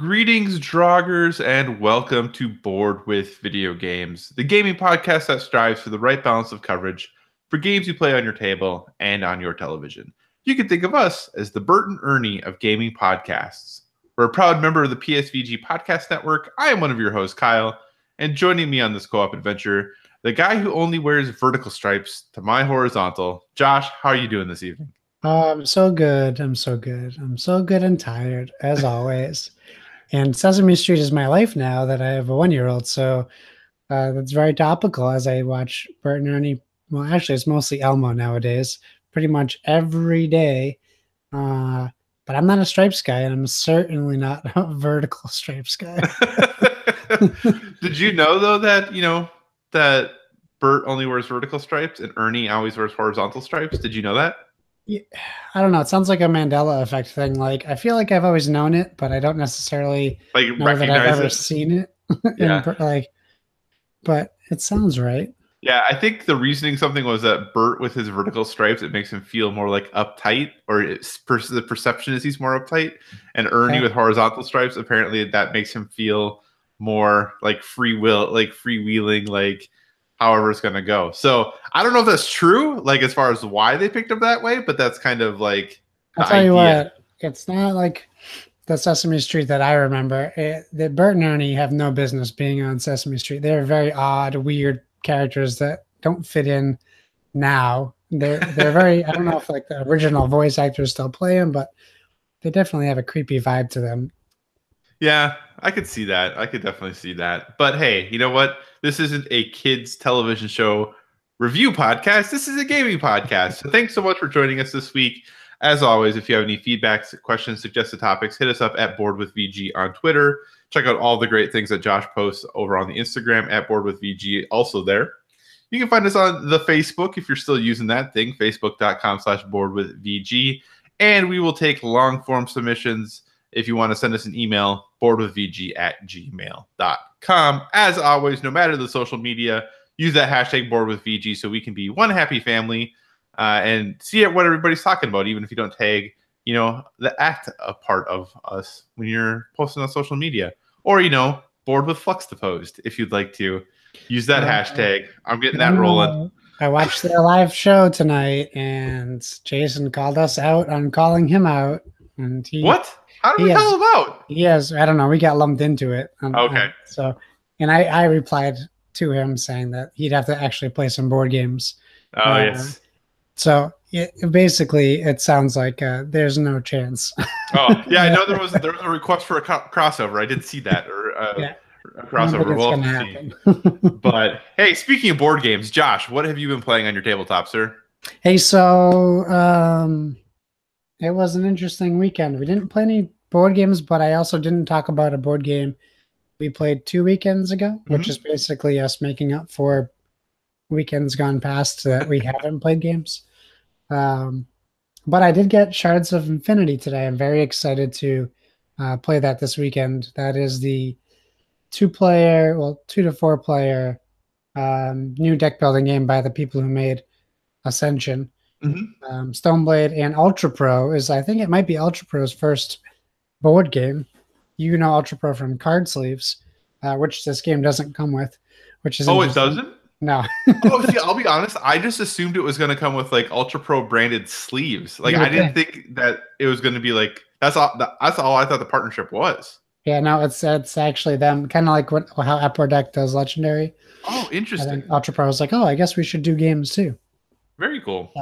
Greetings, Droggers, and welcome to Board with Video Games, the gaming podcast that strives for the right balance of coverage for games you play on your table and on your television. You can think of us as the Bert and Ernie of gaming podcasts. We're a proud member of the PSVG podcast network. I am one of your hosts, Kyle, and joining me on this co-op adventure, the guy who only wears vertical stripes to my horizontal. Josh, how are you doing this evening? I'm so good. I'm so good. I'm so good and tired, as always. And Sesame Street is my life now that I have a 1-year-old. So that's very topical as I watch Bert and Ernie. Well, actually, it's mostly Elmo nowadays, pretty much every day. But I'm not a stripes guy, and I'm certainly not a vertical stripes guy. Did you know, though, that, that Bert only wears vertical stripes and Ernie always wears horizontal stripes? Did you know that? Yeah, I don't know. It sounds like a Mandela effect thing. Like, I feel like I've always known it, but I don't necessarily know that I've ever seen it. Yeah. But it sounds right. Yeah, I think the reasoning something was that Bert with his vertical stripes, it makes him feel more like uptight, or the perception is he's more uptight. And Ernie with horizontal stripes, apparently that makes him feel more like freewheeling, like however it's going to go. So I don't know if that's true, like as far as why they picked up that way, but that's kind of like I'll tell you what, it's not like the Sesame Street that I remember. The Bert and Ernie have no business being on Sesame Street. They're very odd, weird characters that don't fit in now. They're very, I don't know if like the original voice actors still play them, but they definitely have a creepy vibe to them. Yeah, I could see that. I could definitely see that. But hey, you know what? This isn't a kids television show review podcast. This is a gaming podcast. So thanks so much for joining us this week. As always, if you have any feedback, questions, suggested topics, hit us up at Board with VG on Twitter. Check out all the great things that Josh posts over on the Instagram at Board with VG, also there. You can find us on the Facebook if you're still using that thing, facebook.com/boardwithvg. And we will take long form submissions if you want to send us an email, boardwithvg@gmail.com. As always, no matter the social media, use that hashtag boardwithvg so we can be one happy family and see what everybody's talking about, even if you don't tag, the act a part of us when you're posting on social media. Or, bored with Flux to Post, if you'd like to use that hashtag. I'm getting that rolling. I watched their live show tonight, and Jason called us out on calling him out. And what? How did we call him out? Yes, I don't know. We got lumped into it. Okay. And I replied to him saying that he'd have to actually play some board games. Oh, yes. So basically, it sounds like there's no chance. Oh, yeah, I know there was a request for a crossover. I did see that, or a crossover. We'll see. But hey, speaking of board games, Josh, what have you been playing on your tabletop, sir? Hey, so it was an interesting weekend. We didn't play any board games, but I also didn't talk about a board game we played 2 weekends ago, which is basically us making up for weekends gone past that we haven't played games. But I did get Shards of Infinity today. I'm very excited to play that this weekend. That is the 2 to 4 player new deck building game by the people who made Ascension. Stoneblade and Ultra Pro I think it might be Ultra Pro's first board game. You know Ultra Pro from Card Sleeves, which this game doesn't come with. Which is it doesn't? No. See, I'll be honest. I just assumed it was going to come with like Ultra Pro branded sleeves. Like I didn't think that it was going to be like that's all I thought the partnership was. Yeah, no, it's actually them, kind of like how Upper Deck does Legendary. Oh, interesting. Ultra Pro was like, oh, I guess we should do games too. Very cool.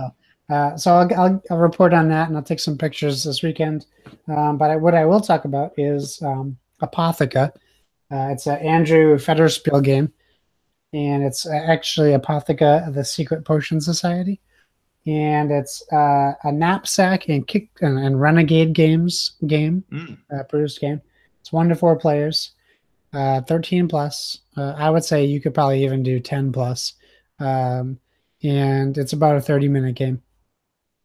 So I'll report on that, and I'll take some pictures this weekend. But what I will talk about is Apotheca. It's an Andrew Federspiel game, and it's actually Apotheca, the Secret Potion Society, and it's a knapsack and Renegade Games produced game. It's 1 to 4 players, 13 plus. I would say you could probably even do 10 plus, and it's about a 30-minute game.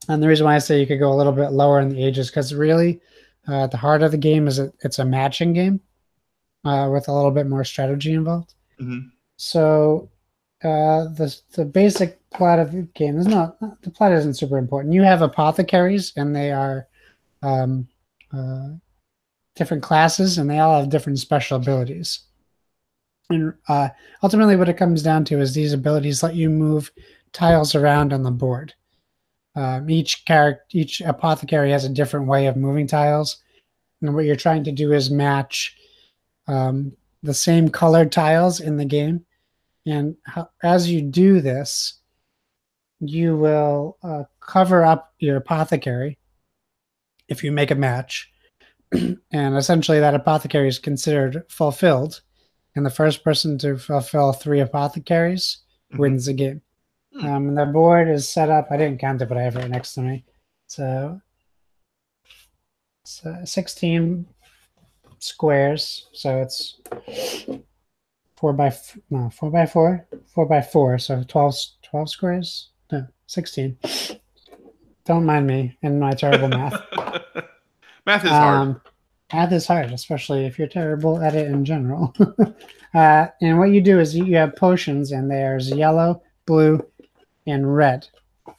And the reason why I say you could go a little bit lower in the ages because really, the heart of the game is it's a matching game with a little bit more strategy involved. So the basic plot of the game is the plot isn't super important. You have apothecaries, and they are different classes, and they all have different special abilities. And ultimately, what it comes down to is these abilities let you move tiles around on the board. Each apothecary has a different way of moving tiles, and what you're trying to do is match the same colored tiles in the game. And as you do this, you will cover up your apothecary if you make a match. And essentially, that apothecary is considered fulfilled. And the first person to fulfill 3 apothecaries wins the game. And the board is set up. I didn't count it, but I have it next to me. So it's 16 squares. So it's 4 by 4. So 12 squares. No, 16. Don't mind me and my terrible math. Math is hard. Math is hard, especially if you're terrible at it in general. And what you do is you have potions, and there's yellow, blue, and red.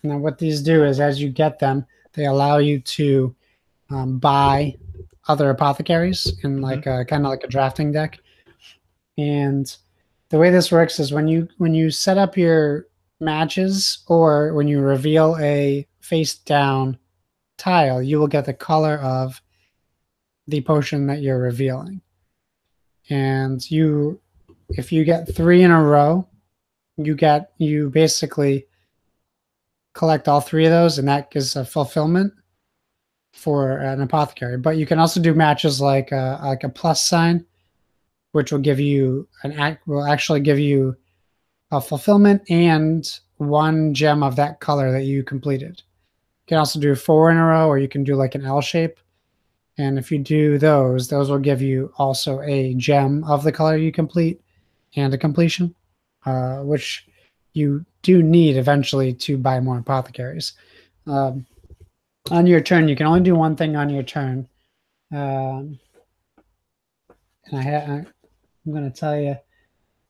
Now, what these do is, as you get them, they allow you to buy other apothecaries in like a kind of like a drafting deck. And the way this works is when you set up your matches, or when you reveal a face down tile, you will get the color of the potion that you're revealing. And if you get 3 in a row, you basically collect all 3 of those, and that gives a fulfillment for an apothecary. But you can also do matches like a plus sign, which will give you actually give you a fulfillment and 1 gem of that color that you completed. You can also do 4 in a row, or you can do like an L shape. And if you do those will give you also a gem of the color you complete and a completion, which you do need eventually to buy more apothecaries. On your turn, you can only do one thing on your turn. And I'm going to tell you.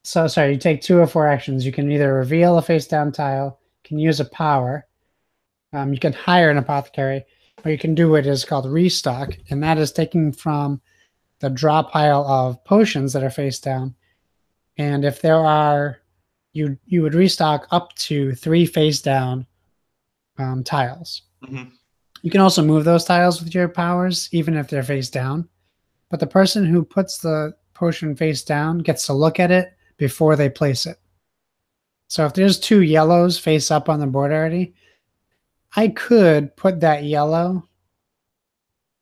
So, sorry, you take 2 or 4 actions. You can either reveal a face-down tile, can use a power, you can hire an apothecary, or you can do what is called restock, and that is taking from the draw pile of potions that are face down. And if there are, you would restock up to 3 face down tiles. You can also move those tiles with your powers, even if they're face down. But the person who puts the potion face down gets to look at it before they place it. So if there's 2 yellows face up on the board already, I could put that yellow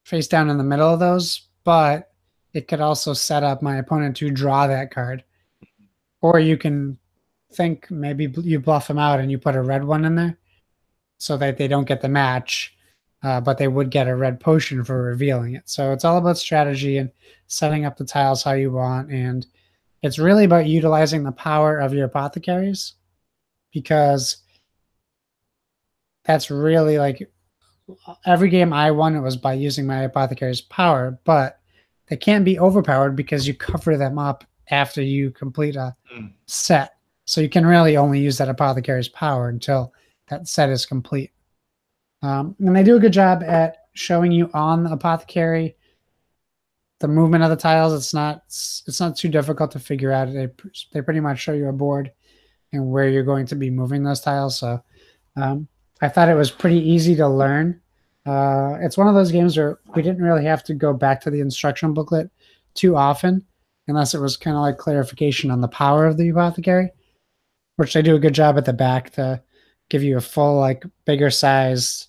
face down in the middle of those, but it could also set up my opponent to draw that card. Or you can think maybe you bluff them out and you put a red one in there so that they don't get the match, but they would get a red potion for revealing it. So it's all about strategy and setting up the tiles how you want. And it's really about utilizing the power of your apothecaries, because that's really like every game I won, it was by using my apothecary's power, but they can't be overpowered because you cover them up after you complete a set. So you can really only use that apothecary's power until that set is complete. And they do a good job at showing you on the apothecary the movement of the tiles. It's not too difficult to figure out. They pretty much show you a board and where you're going to be moving those tiles. So I thought it was pretty easy to learn. It's one of those games where we didn't really have to go back to the instruction booklet too often, unless it was kind of like clarification on the power of the apothecary, which they do a good job at the back to give you a full, like, bigger size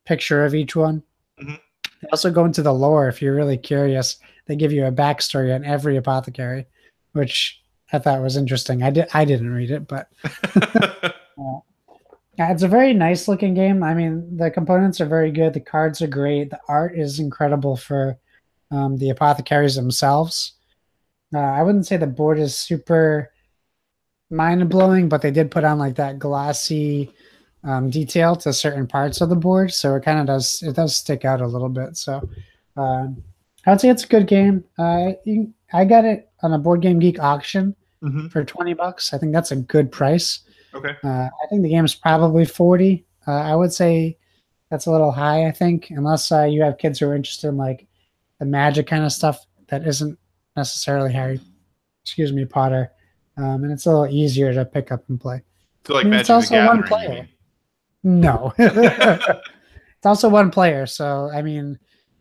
picture of each one. They also go into the lore if you're really curious. They give you a backstory on every apothecary, which I thought was interesting. I didn't read it, but it's a very nice looking game. I mean, the components are very good. The cards are great. The art is incredible for the apothecaries themselves. I wouldn't say the board is super mind-blowing, but they did put on like that glossy detail to certain parts of the board, so it kind of does stick out a little bit. So I would say it's a good game. I got it on a Board Game Geek auction for $20. I think that's a good price. Okay. I think the game is probably 40. I would say that's a little high, I think, unless you have kids who are interested in like the magic kind of stuff that isn't necessarily Potter. And it's a little easier to pick up and play. So like And it's Magic the also one Gathering, you player. mean? No. It's also one player. So, I mean,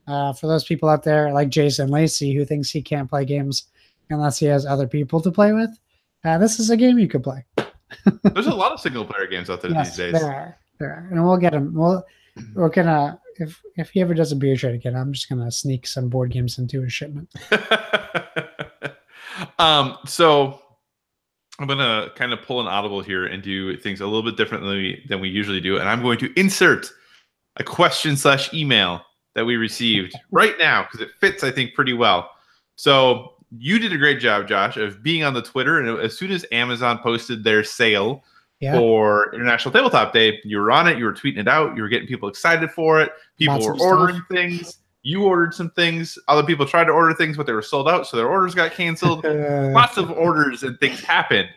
for those people out there like Jason Lacey who thinks he can't play games unless he has other people to play with, this is a game you could play. There's a lot of single player games out there these days. There are. And we'll get him. We're gonna if he ever does a beer trade again, I'm just gonna sneak some board games into his shipment. So I'm gonna kind of pull an audible here and do things a little bit differently than we usually do, and I'm going to insert a question/email that we received right now because it fits, I think, pretty well. So you did a great job, Josh, of being on the Twitter, and as soon as Amazon posted their sale for International Tabletop Day, you were on it, you were tweeting it out, you were getting people excited for it, people were ordering things, you ordered some things, other people tried to order things, but they were sold out, so their orders got canceled. Lots of orders and things happened.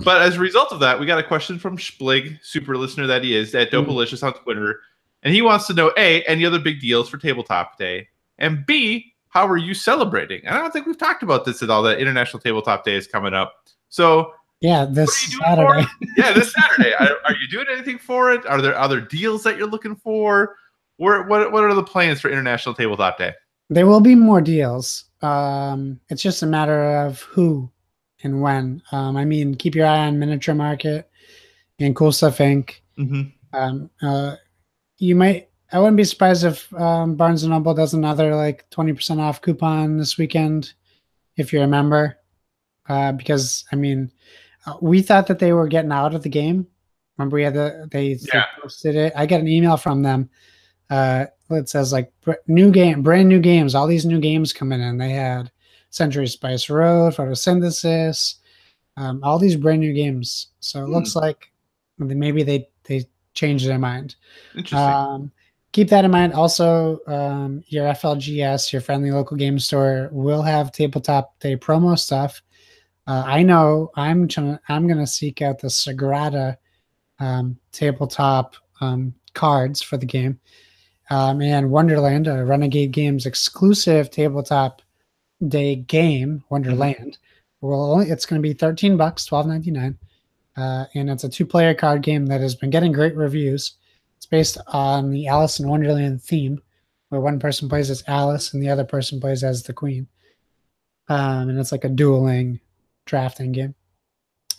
But as a result of that, we got a question from Splig, super listener that he is, at Dopalicious on Twitter, and he wants to know, A, any other big deals for Tabletop Day, and B, how are you celebrating? And I don't think we've talked about this at all, that International Tabletop Day is coming up. So yeah, this Saturday. Yeah, this Saturday. Are you doing anything for it? Are there other deals that you're looking for? What are the plans for International Tabletop Day? There will be more deals. It's just a matter of who and when. I mean, keep your eye on Miniature Market and Cool Stuff Inc. You might. I wouldn't be surprised if Barnes & Noble does another like 20% off coupon this weekend, if you're a member. Because, I mean, we thought that they were getting out of the game. Remember they posted it. I got an email from them. It says like brand new games, all these new games coming in. They had Century Spice Road, Photosynthesis, all these brand new games. So it looks like maybe they changed their mind. Interesting. Keep that in mind. Also, your FLGS, your friendly local game store, will have Tabletop Day promo stuff. I know I'm going to seek out the Sagrada tabletop cards for the game. And Wonderland, a Renegade Games exclusive Tabletop Day game, Wonderland. It's going to be $13, $12.99. And it's a 2-player card game that has been getting great reviews. It's based on the Alice in Wonderland theme, where one person plays as Alice and the other person plays as the Queen. And it's like a dueling drafting game.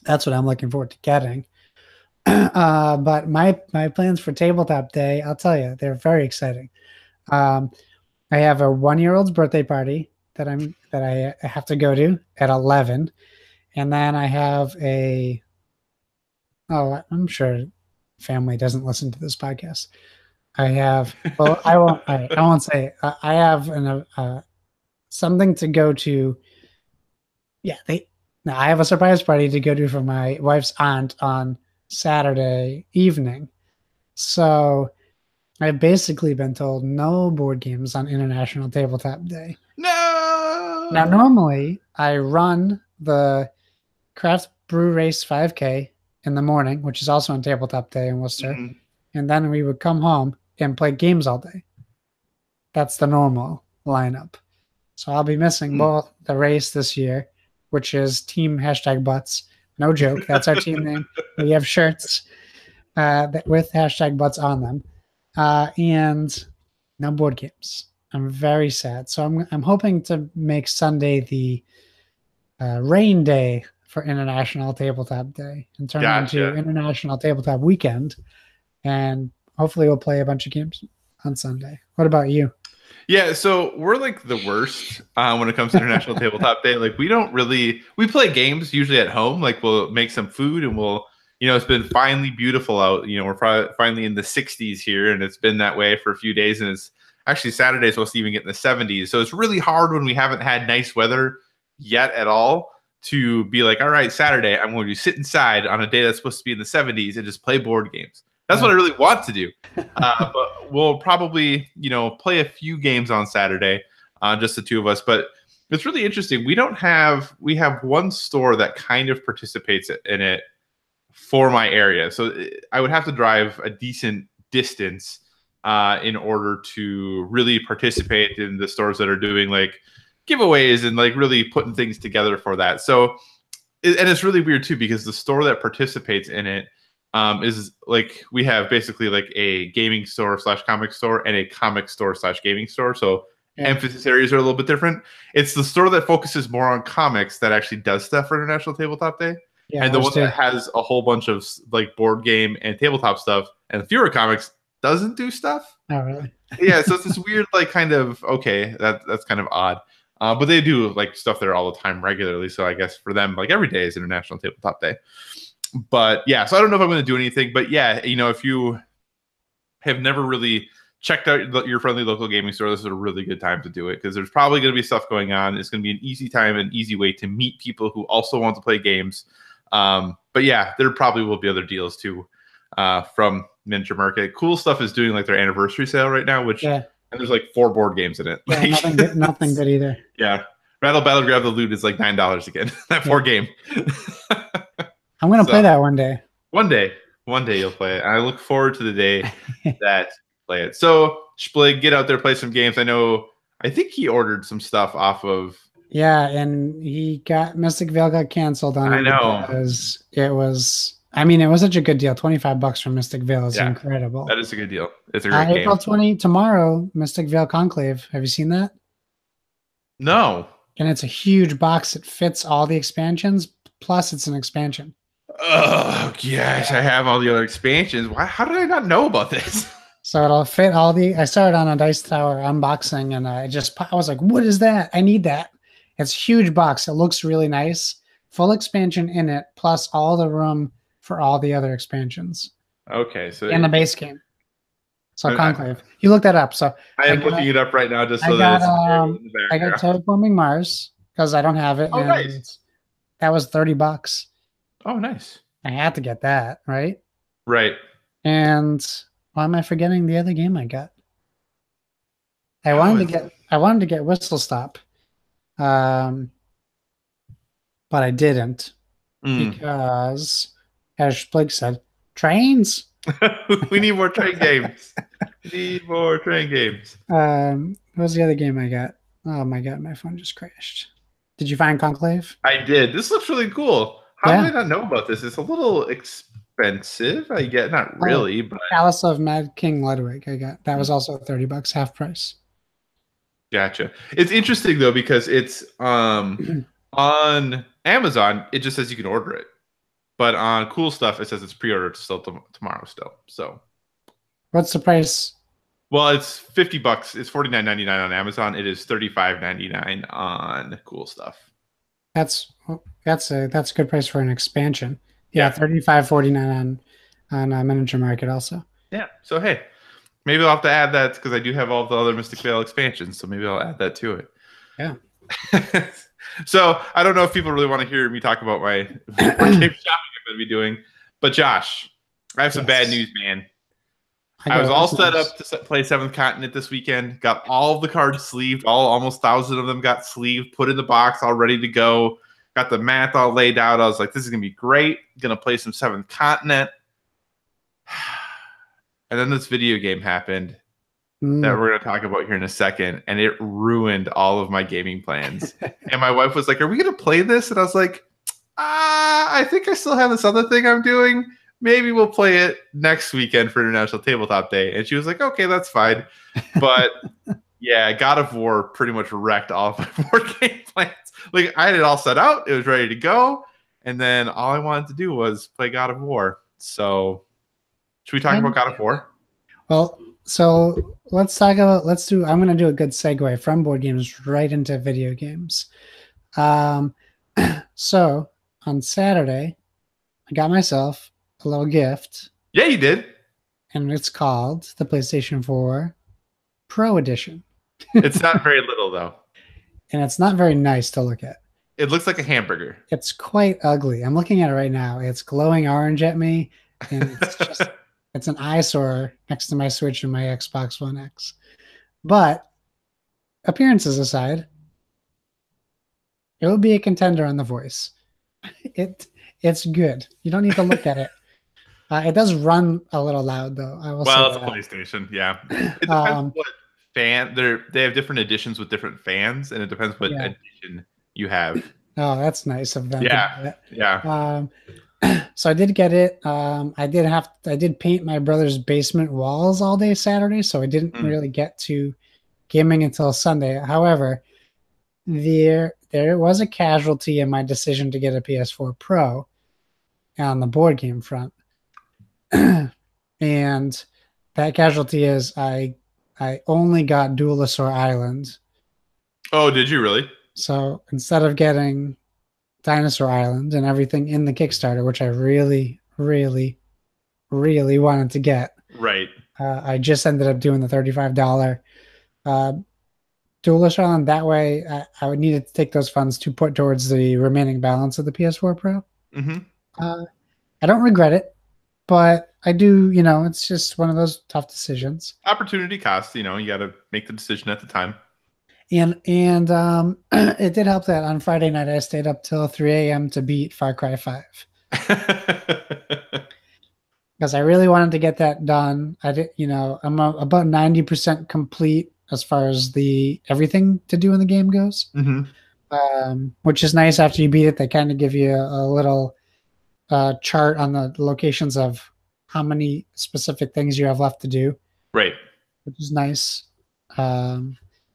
That's what I'm looking forward to getting. But my plans for Tabletop Day, I'll tell you, they're very exciting. I have a 1-year-old's birthday party that I have to go to at 11, and then I have I'm sure family doesn't listen to this podcast. I won't say it. I have something to go to. Yeah, I have a surprise party to go to for my wife's aunt on Saturday evening. So I've basically been told no board games on International Tabletop Day. No! Now, normally I run the Craft Brew Race 5K in the morning, which is also on Tabletop Day in Worcester. And then we would come home and play games all day. That's the normal lineup. So I'll be missing both the race this year, which is Team #Butts. No joke. That's our team name. We have shirts with #Butts on them. And no board games. I'm very sad. So I'm hoping to make Sunday the rain day for International Tabletop Day and turn it into International Tabletop Weekend. And hopefully we'll play a bunch of games on Sunday. What about you? Yeah, so we're like the worst when it comes to International Tabletop Day. Like we play games usually at home. Like we'll make some food and it's been finally beautiful out. We're finally in the 60s here, and it's been that way for a few days. And it's actually Saturday is supposed to even get in the 70s. So it's really hard when we haven't had nice weather yet at all to be like, all right, Saturday, I'm going to sit inside on a day that's supposed to be in the 70s and just play board games. That's what I really want to do. But we'll probably, play a few games on Saturday, just the two of us. But it's really interesting. We have one store that kind of participates in it for my area. So I would have to drive a decent distance in order to really participate in the stores that are doing like giveaways and like really putting things together for that. So, and it's really weird too because the store that participates in it is like we have basically like a gaming store / comic store and a comic store / gaming store. So emphasis areas are a little bit different. It's the store that focuses more on comics that actually does stuff for International Tabletop Day. Yeah, and the one that has a whole bunch of like board game and tabletop stuff and fewer comics doesn't do stuff. Oh, really? Yeah, so it's this weird, like, kind of, okay, that's kind of odd. But they do like stuff there all the time regularly. So I guess for them, like every day is International Tabletop Day. But yeah, so I don't know if I'm going to do anything. But yeah, you know, if you have never really checked out your friendly local gaming store, this is a really good time to do it because there's probably going to be stuff going on. It's going to be an easy time and easy way to meet people who also want to play games. But yeah, there probably will be other deals too from Miniature Market. Cool Stuff is doing like their anniversary sale right now, which and there's like 4 board games in it. Yeah, like, nothing good either. Yeah, Rattle Battle Grab the Loot is like $9 again. That 4 game. I'm gonna play that one day. One day you'll play it. I look forward to the day that you play it. So Splig, get out there, play some games. I think he ordered some stuff off of. Yeah, and Mystic Vale got canceled on it. I know because it was. I mean, it was such a good deal. $25 for Mystic Vale is incredible. That is a good deal. It's a great game. April 20 tomorrow, Mystic Vale Conclave. Have you seen that? No. And it's a huge box. It fits all the expansions. Plus, it's an expansion. Oh gosh, I have all the other expansions. How did I not know about this? So it'll fit all the. I started on a Dice Tower unboxing, and I was like, "What is that? I need that." It's a huge box. It looks really nice. Full expansion in it, plus all the room for all the other expansions. Okay, so in the base game. So Conclave. You look that up. So I am looking it up right now just so that I got Terraforming Mars because I don't have it. Oh, nice. That was $30. Oh, nice. I had to get that, right? Right. And why am I forgetting the other game I got? I wanted to get Whistle Stop. But I didn't because, as Splig said, trains. We need more train games. What was the other game I got? Oh my god, my phone just crashed. Did you find Conclave? I did. This looks really cool. How did I not know about this? It's a little expensive. I get not really, but Palace of Mad King Ludwig. I got that was also $30, half price. Gotcha. It's interesting though because it's on Amazon. It just says you can order it, but on Cool Stuff it says it's pre-ordered still tomorrow still. So, what's the price? Well, it's $50. It's $49.99 on Amazon. It is $35.99 on Cool Stuff. That's a good price for an expansion. Yeah, $35.49 on Miniature Market also. Yeah. So hey, maybe I'll have to add that because I do have all the other Mystic Vale expansions. So maybe I'll add that to it. Yeah. So I don't know if people really want to hear me talk about my game shopping I'm going to be doing, but Josh, I have some bad news, man. I was all set up to play 7th Continent this weekend. Got all the cards sleeved. Almost 1,000 of them got sleeved, put in the box, all ready to go. Got the math all laid out. I was like, this is going to be great. Going to play some 7th Continent. And then this video game happened that we're going to talk about here in a second. And it ruined all of my gaming plans. And my wife was like, are we going to play this? And I was like, I think I still have this other thing I'm doing. Maybe we'll play it next weekend for International Tabletop Day. And she was like, okay, that's fine. But yeah, God of War pretty much wrecked all of my board game plans. Like I had it all set out. It was ready to go. And then all I wanted to do was play God of War. So should we talk about God of War? Well, so I'm going to do a good segue from board games right into video games. So on Saturday, I got myself a little gift. Yeah, you did. And it's called the PlayStation 4 Pro Edition. It's not very little, though. And it's not very nice to look at. It looks like a hamburger. It's quite ugly. I'm looking at it right now. It's glowing orange at me. And it's just, it's an eyesore next to my Switch and my Xbox One X. But appearances aside, it will be a contender on The Voice. It's good. You don't need to look at it. It does run a little loud, though. I will say Well, it's a that. PlayStation. Yeah, it depends what fan they have different editions with different fans, and it depends what Yeah. edition you have. Oh, that's nice of them to do Yeah, that. yeah. So I did get it. I did paint my brother's basement walls all day Saturday, so I didn't Mm. really get to gaming until Sunday. However, there was a casualty in my decision to get a PS4 Pro on the board game front. And that casualty is I only got Duelosaur Island. Oh, did you really? So instead of getting Dinosaur Island and everything in the Kickstarter, which I really, really, really wanted to get, Right. I just ended up doing the $35 uh, Duelosaur Island. That way, I would need to take those funds to put towards the remaining balance of the PS4 Pro. Mm-hmm. I don't regret it, but I do, it's just one of those tough decisions. Opportunity cost. You got to make the decision at the time. And it did help that on Friday night I stayed up till 3 a.m. to beat Far Cry 5 because I really wanted to get that done. I did, I'm about 90% complete as far as the everything to do in the game goes, which is nice. After you beat it, they kind of give you a little chart on the locations of how many specific things you have left to do. Right. Which is nice.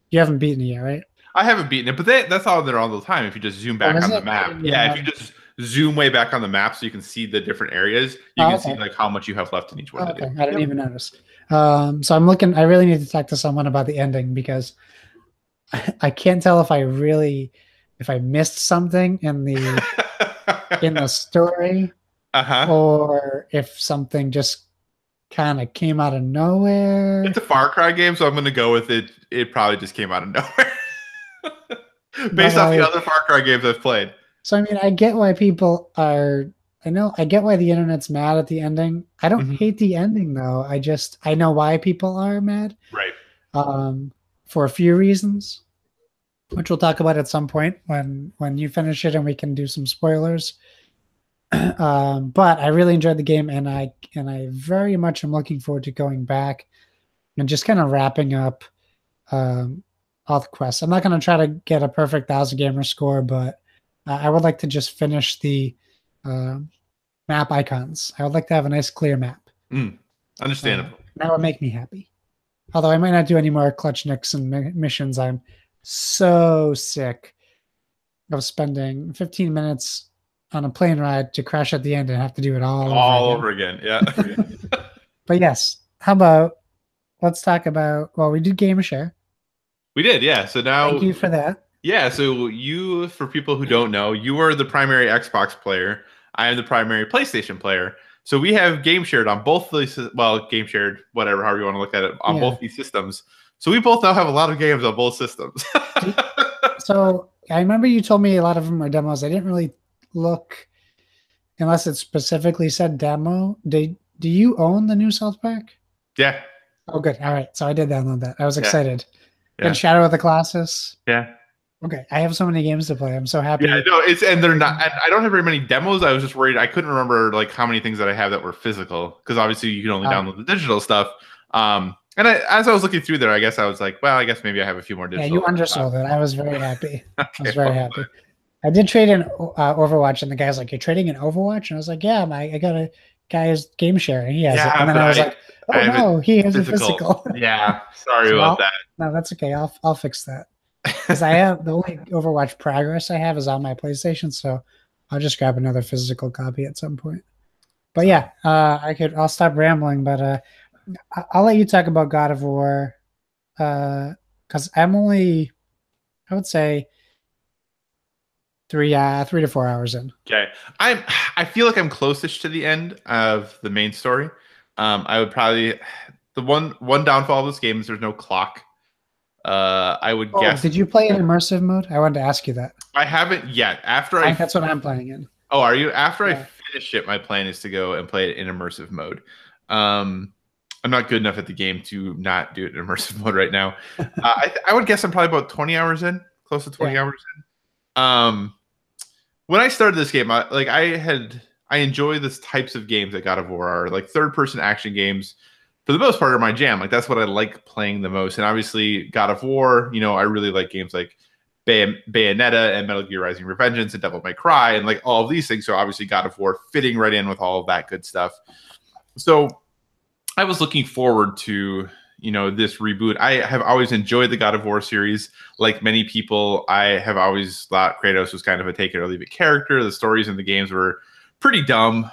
You haven't beaten it yet, right? I haven't beaten it, but that's all there all the time. If you just zoom back on the map, if you just zoom way back on the map, so you can see the different areas, you can see like how much you have left in each one. Okay, I didn't even notice. So I'm looking. I really need to talk to someone about the ending because I can't tell if I missed something in the story, or if something just kind of came out of nowhere. It's a Far Cry game, so I'm going to go with it. It probably just came out of nowhere. Based off the other Far Cry games I've played. So, I mean, I get why people are... I get why the internet's mad at the ending. I don't hate the ending, though. I know why people are mad. Right. For a few reasons, which we'll talk about at some point when you finish it and we can do some spoilers. But I really enjoyed the game, and I very much am looking forward to going back and just kind of wrapping up all the quests. I'm not going to try to get a perfect 1,000 gamer score, but I would like to just finish the map icons. I would like to have a nice clear map. Understandable. That would make me happy. Although I might not do any more clutch nicks and missions. I'm so sick of spending 15 minutes on a plane ride to crash at the end and have to do it all over again. Yeah. But yes, how about let's talk about, well, we did Game Share. We did, yeah. So now thank you for that. Yeah, so for people who don't know, you are the primary Xbox player. I am the primary PlayStation player. So we have game shared on both these, game shared, whatever, however you want to look at it, on both these systems. So we both now have a lot of games on both systems. So I remember you told me a lot of them are demos. I didn't really look unless it specifically said demo. Do you own the new South Park? Yeah. Oh, good. All right. So I did download that. I was excited. Yeah. And Shadow of the Colossus. Yeah. Okay. I have so many games to play. I'm so happy. Yeah, no, and they're not. I don't have very many demos. I was just worried. I couldn't remember like how many things that I have that were physical, because obviously you can only download the digital stuff. And as I was looking through there, I guess I was like, well, I guess maybe I have a few more digital. Yeah, you undersold it. I was very happy. Okay, I was very happy. I did trade in Overwatch, and the guy's like, "You're trading in Overwatch?" And I was like, "Yeah, I got a guy's game share, and he has it." And then I was like, "Oh no, he has a physical." Yeah, sorry about that. No, that's okay. I'll fix that, because I have the only Overwatch progress I have is on my PlayStation, so I'll just grab another physical copy at some point. But yeah, I'll stop rambling, but I'll let you talk about God of War, because I'm only, I would say, 3 to 4 hours in. Okay, I feel like I'm closest to the end of the main story. I would probably, the one downfall of this game is there's no clock. I would guess. Did you play in immersive mode? I wanted to ask you that. I haven't yet. That's what I'm playing in. Oh, are you? After I finish it, my plan is to go and play it in immersive mode. I'm not good enough at the game to not do it in immersive mode right now. I would guess I'm probably about 20 hours in, close to 20 hours in. When I started this game, I I enjoy this types of games that God of War are. Like third-person action games, for the most part, are my jam. Like that's what I like playing the most. And obviously, God of War, you know, I really like games like Bayonetta and Metal Gear Rising: Revengeance and Devil May Cry and like all of these things. So obviously, God of War fitting right in with all of that good stuff. So I was looking forward to, you know, this reboot. I have always enjoyed the God of War series. Like many people, I have always thought Kratos was kind of a take it or leave it character. The stories in the games were pretty dumb.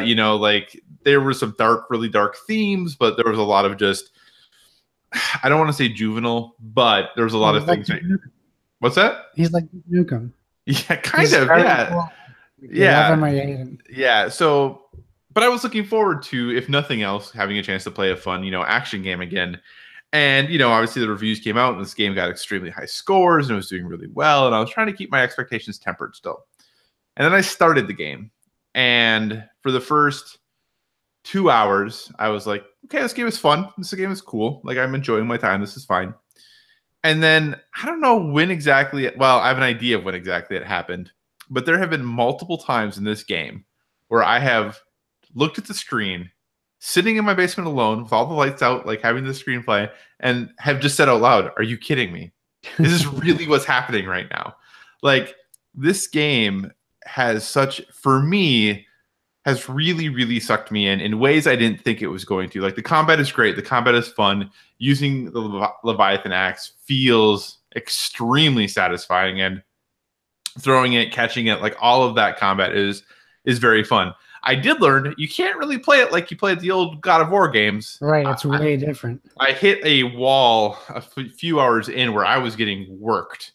You know, like there were some really dark themes, but there was a lot of just, I don't want to say juvenile, but there was a lot of things. What's that? He's like Nukem. Yeah, kind of. Yeah. Cool. Yeah. Love him or you hate him. Yeah. So, but I was looking forward to, if nothing else, having a chance to play a fun, you know, action game again. And, you know, obviously the reviews came out and this game got extremely high scores and it was doing really well. And I was trying to keep my expectations tempered still. And then I started the game. And for the first 2 hours, I was like, okay, this game is fun. This game is cool. Like, I'm enjoying my time. This is fine. And then I don't know when exactly, well, I have an idea of when exactly it happened. But there have been multiple times in this game where I have looked at the screen, sitting in my basement alone with all the lights out, like having the screenplay, and have just said out loud, "Are you kidding me? This is really what's happening right now." Like this game has for me, has really, really sucked me in ways I didn't think it was going to. Like the combat is great. The combat is fun. Using the Leviathan axe feels extremely satisfying, and throwing it, catching it, like all of that combat is very fun. I did learn you can't really play it like you played the old God of War games. Right, it's way different. I hit a wall a few hours in where I was getting worked.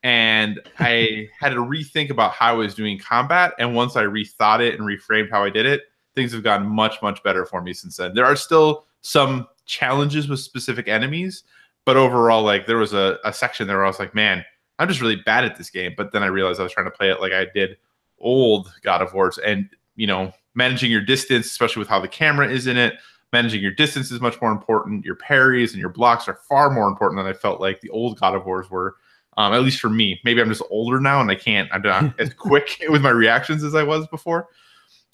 And I had to rethink about how I was doing combat. And once I rethought it and reframed how I did it, things have gotten much, much better for me since then. There are still some challenges with specific enemies. But overall, like there was a section there where I was like, man, I'm just really bad at this game. But then I realized I was trying to play it like I did old God of Wars. And you know, managing your distance, especially with how the camera is in it, managing your distance is much more important. Your parries and your blocks are far more important than I felt like the old God of Wars were, at least for me. Maybe I'm just older now and I'm not as quick with my reactions as I was before.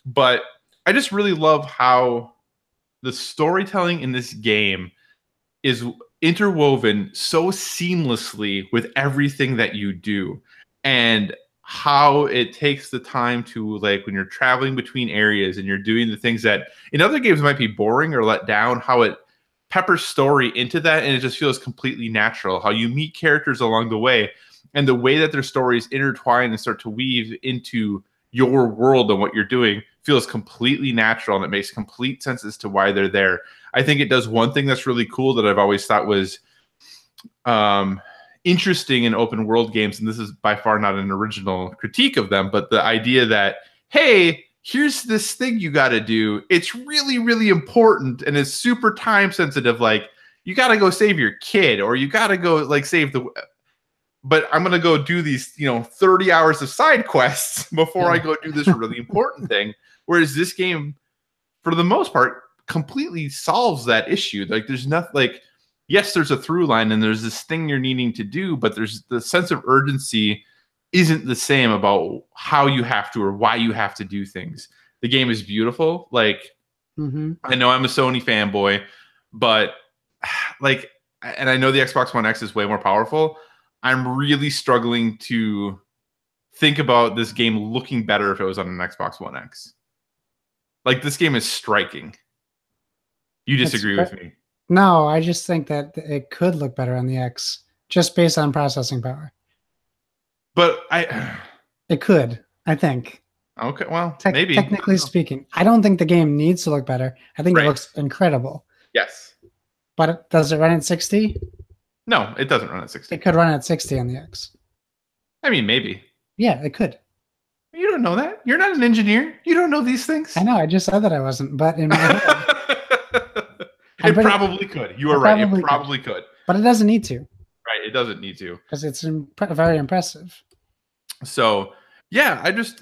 But I just really love how the storytelling in this game is interwoven so seamlessly with everything that you do. And how it takes the time to, like, when you're traveling between areas and you're doing the things that in other games might be boring or let down, how it peppers story into that and it just feels completely natural. How you meet characters along the way and the way that their stories intertwine and start to weave into your world and what you're doing feels completely natural, and it makes complete sense as to why they're there. I think it does one thing that's really cool that I've always thought was interesting in open world games, and this is by far not an original critique of them, but the idea that, hey, here's this thing you got to do. It's really, really important, and it's super time sensitive. Like, you got to go save your kid, or you got to go, like, save the... But I'm going to go do these, 30 hours of side quests before I go do this really important thing. Whereas this game, for the most part, completely solves that issue. Like, there's nothing, like... Yes, there's a through line and there's this thing you're needing to do, but there's the sense of urgency isn't the same about how you have to or why you have to do things. The game is beautiful. Like, I know I'm a Sony fanboy, but like, and I know the Xbox One X is way more powerful. I'm really struggling to think about this game looking better if it was on an Xbox One X. Like, this game is striking. You disagree with me? No, I just think that it could look better on the X, just based on processing power. But it could, I think. Okay, well, maybe. Technically speaking, I don't think the game needs to look better. I think it looks incredible. Yes. But does it run at 60? No, it doesn't run at 60. It could run at 60 on the X. I mean, maybe. Yeah, it could. You don't know that. You're not an engineer. You don't know these things. I know. I just said that I wasn't, but in my head... It probably could. You are right. It probably could. But it doesn't need to. Right. It doesn't need to. Because it's very impressive. So, yeah, I just,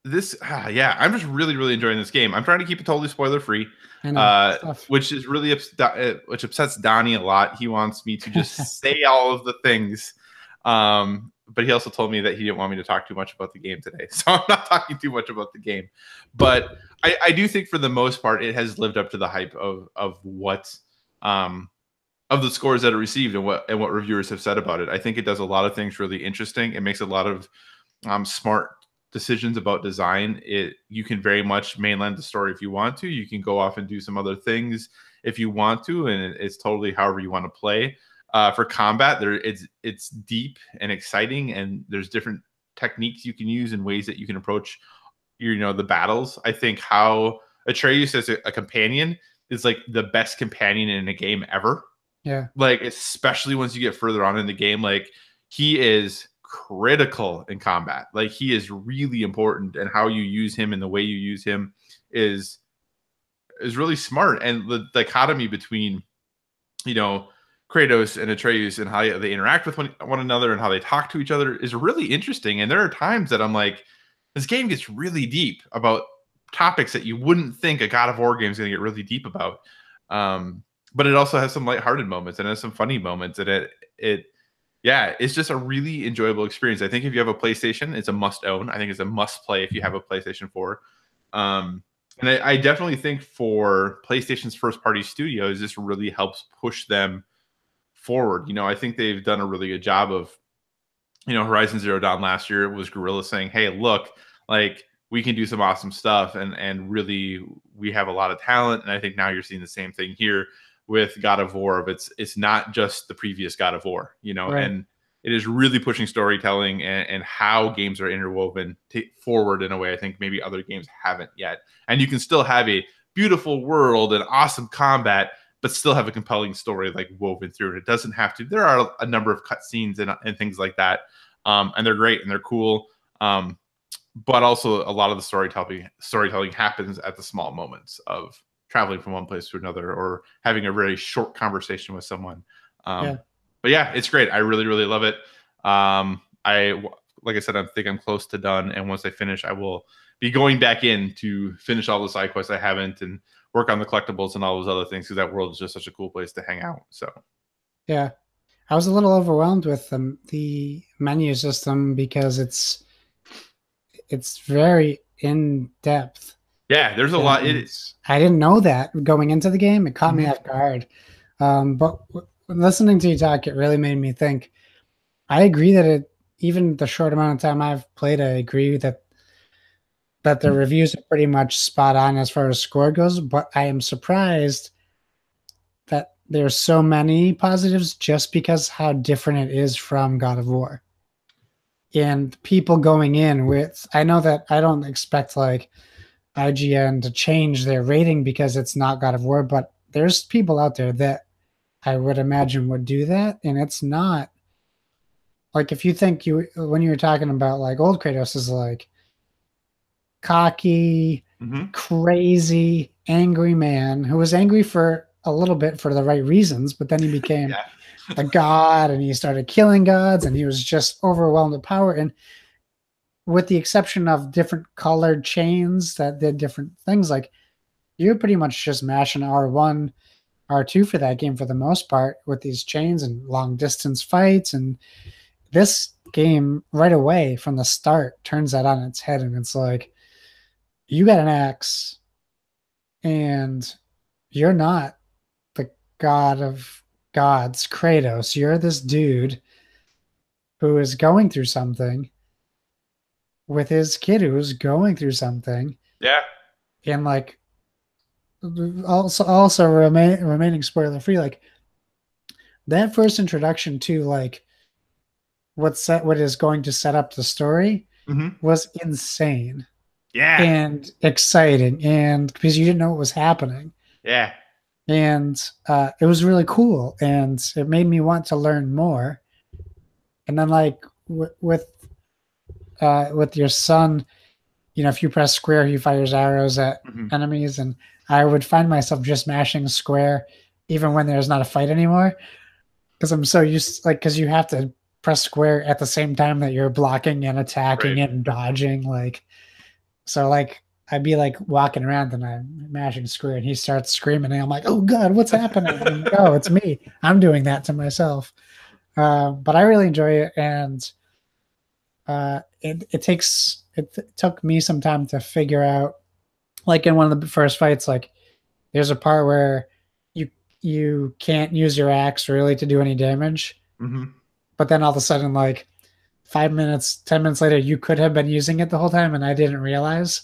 this, I'm just really, really enjoying this game. I'm trying to keep it totally spoiler free, which is really, which upsets Donnie a lot. He wants me to just say all of the things. but he also told me that he didn't want me to talk too much about the game today. So I'm not talking too much about the game. But I do think for the most part, it has lived up to the hype of what of the scores that it received and what reviewers have said about it. I think it does a lot of things really interesting. It makes a lot of smart decisions about design. You can very much mainland the story if you want to. You can go off and do some other things if you want to, and it's totally however you want to play. For combat, it's deep and exciting, and there's different techniques you can use and ways that you can approach the battles. I think how Atreus as a companion is like the best companion in a game ever. Yeah. Like, especially once you get further on in the game, like he is critical in combat. Like, he is really important, and how you use him and the way you use him is really smart. And the dichotomy between, Kratos and Atreus and how they interact with one another and how they talk to each other is really interesting. And there are times that I'm like, this game gets really deep about topics that you wouldn't think a God of War game is going to get really deep about. But it also has some lighthearted moments and has some funny moments. And it's just a really enjoyable experience. I think if you have a PlayStation, it's a must own. I think it's a must play if you have a PlayStation 4. And I definitely think for PlayStation's first party studios, this really helps push them forward. I think they've done a really good job of, Horizon Zero Dawn last year was Guerrilla saying, hey, look, like we can do some awesome stuff. And really we have a lot of talent. And I think now you're seeing the same thing here with God of War. But it's not just the previous God of War, right. And it is really pushing storytelling and how games are interwoven forward in a way I think maybe other games haven't yet. And you can still have a beautiful world and awesome combat, but still have a compelling story like woven through it. It doesn't have to. There are a number of cutscenes and things like that, and they're great and they're cool. But also a lot of the storytelling happens at the small moments of traveling from one place to another or having a very short conversation with someone. But yeah, it's great. I really, really love it. Like I said, I think I'm close to done. And once I finish, I will be going back in to finish all the side quests I haven't and work on the collectibles and all those other things, because that world is just such a cool place to hang out. So yeah, I was a little overwhelmed with the menu system because it's very in depth. Yeah, there's a lot. I didn't know that going into the game. It caught me off guard. But listening to you talk, it really made me think. I agree that even the short amount of time I've played, I agree that the reviews are pretty much spot on as far as score goes. But I am surprised that there's so many positives just because how different it is from God of War. And people going in with, I know that I don't expect like IGN to change their rating because it's not God of War, but there's people out there that I would imagine would do that. And it's not like, if you think when you were talking about like old Kratos is like cocky, crazy, angry man who was angry for a little bit for the right reasons, but then he became a god and he started killing gods and he was just overwhelmed with power. And with the exception of different colored chains that did different things, like you're pretty much just mashing R1, R2 for that game for the most part with these chains and long distance fights. And this game right away from the start turns that on its head. And it's like, you got an axe and you're not the god of gods, Kratos. You're this dude who is going through something with his kid who's going through something. Yeah. And like, also remaining spoiler free, like that first introduction to like what is going to set up the story was insane. Yeah. And exciting, and because you didn't know what was happening. Yeah. And it was really cool, and it made me want to learn more. And then like with your son, if you press square, he fires arrows at enemies, and I would find myself just mashing square even when there's not a fight anymore, because I'm so used, like, because you have to press square at the same time that you're blocking and attacking and dodging, like. So like I'd be like walking around and I'm mashing square and he starts screaming and I'm like, oh God, what's happening? And, oh, it's me. I'm doing that to myself. But I really enjoy it. And it took me some time to figure out, like in one of the first fights, like there's a part where you you can't use your axe really to do any damage, Hmm. but then all of a sudden, like 5 minutes, 10 minutes later, you could have been using it the whole time, and I didn't realize.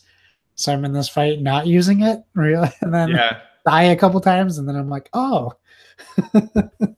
So I'm in this fight not using it, really, and then Yeah. die a couple times, and then I'm like, oh,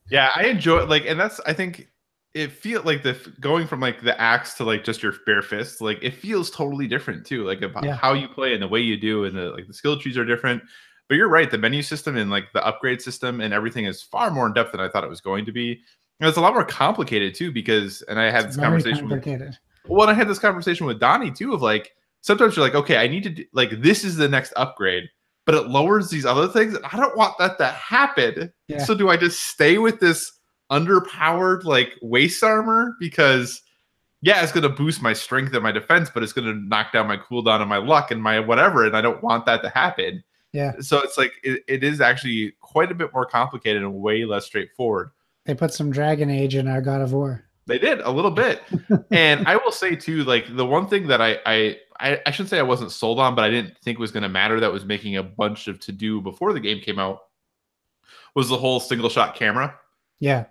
Yeah, I enjoy like, and that's I think it feel like the going from like the axe to like just your bare fists, like it feels totally different too. Like about yeah, how you play and the way you do, and the like the skill trees are different. But you're right, the menu system and like the upgrade system and everything is far more in depth than I thought it was going to be. And it's a lot more complicated too, because and I it's had this very conversation with complicated. well, and I had this conversation with Donnie too of like sometimes you're like, okay, I need to do, like this is the next upgrade, but it lowers these other things. I don't want that to happen. Yeah, So do I just stay with this underpowered like waist armor? Because yeah, it's gonna boost my strength and my defense, but it's gonna knock down my cooldown and my luck and my whatever, and I don't want that to happen. yeah. So it's like it is actually quite a bit more complicated and way less straightforward. They put some Dragon Age in our God of War. They did a little bit, and I will say too, like the one thing that I shouldn't say I wasn't sold on, but I didn't think was going to matter that was making a bunch of to do before the game came out was the whole single shot camera. Yeah,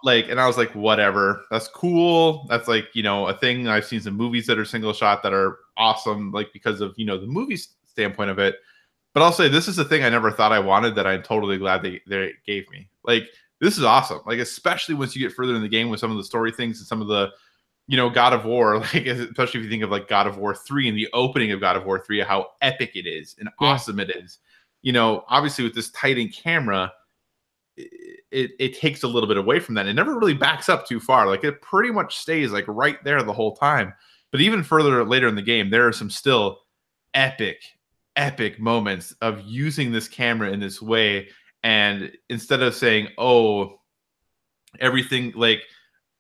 Like, and I was like, whatever, that's cool. That's like a thing. I've seen some movies that are single shot that are awesome, like because of the movie standpoint of it. But I'll say this is a thing I never thought I wanted that I'm totally glad they gave me. Like this is awesome. Like especially once you get further in the game with some of the story things and some of the God of War, like especially if you think of like God of War 3 and the opening of God of War 3, how epic it is and yeah. awesome it is. Obviously with this tight camera, it takes a little bit away from that. It never really backs up too far. Like it pretty much stays like right there the whole time. But even further later in the game, there are some still epic moments of using this camera in this way. And instead of saying, oh, everything like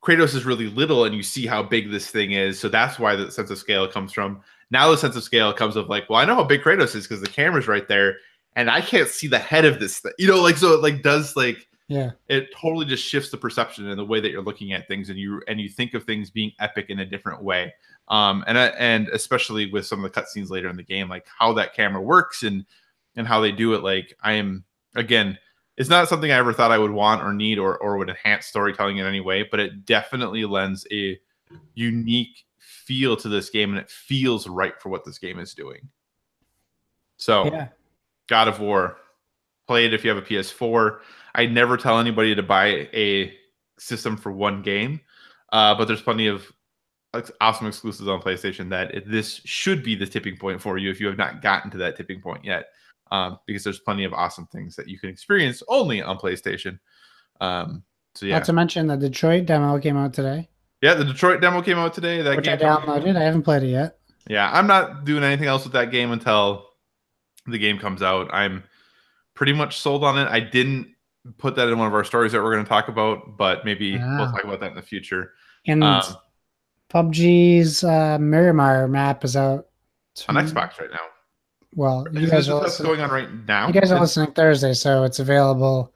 Kratos is really little and you see how big this thing is. So that's why the sense of scale comes from. Now the sense of scale comes of like, well, I know how big Kratos is because the camera's right there and I can't see the head of this thing. Like so it like does like Yeah. It totally just shifts the perception and the way that you're looking at things, and you think of things being epic in a different way. And especially with some of the cutscenes later in the game, like how that camera works and how they do it. Like I am again, it's not something I ever thought I would want or need or would enhance storytelling in any way, but it definitely lends a unique feel to this game, and it feels right for what this game is doing. So, Yeah. God of War, play it if you have a PS4. I never tell anybody to buy a system for one game, but there's plenty of awesome exclusives on PlayStation that this should be the tipping point for you if you have not gotten to that tipping point yet, because there's plenty of awesome things that you can experience only on PlayStation. So yeah. Not to mention the Detroit demo came out today. Yeah, the Detroit demo came out today. That Which game I downloaded. I haven't played it yet. Yeah, I'm not doing anything else with that game until the game comes out. I'm pretty much sold on it. I didn't put that in one of our stories that we're going to talk about, but maybe we'll talk about that in the future. And PUBG's Miramar map is out on Xbox right now. Well, you guys are what's going on right now. You guys are listening Thursday, so it's available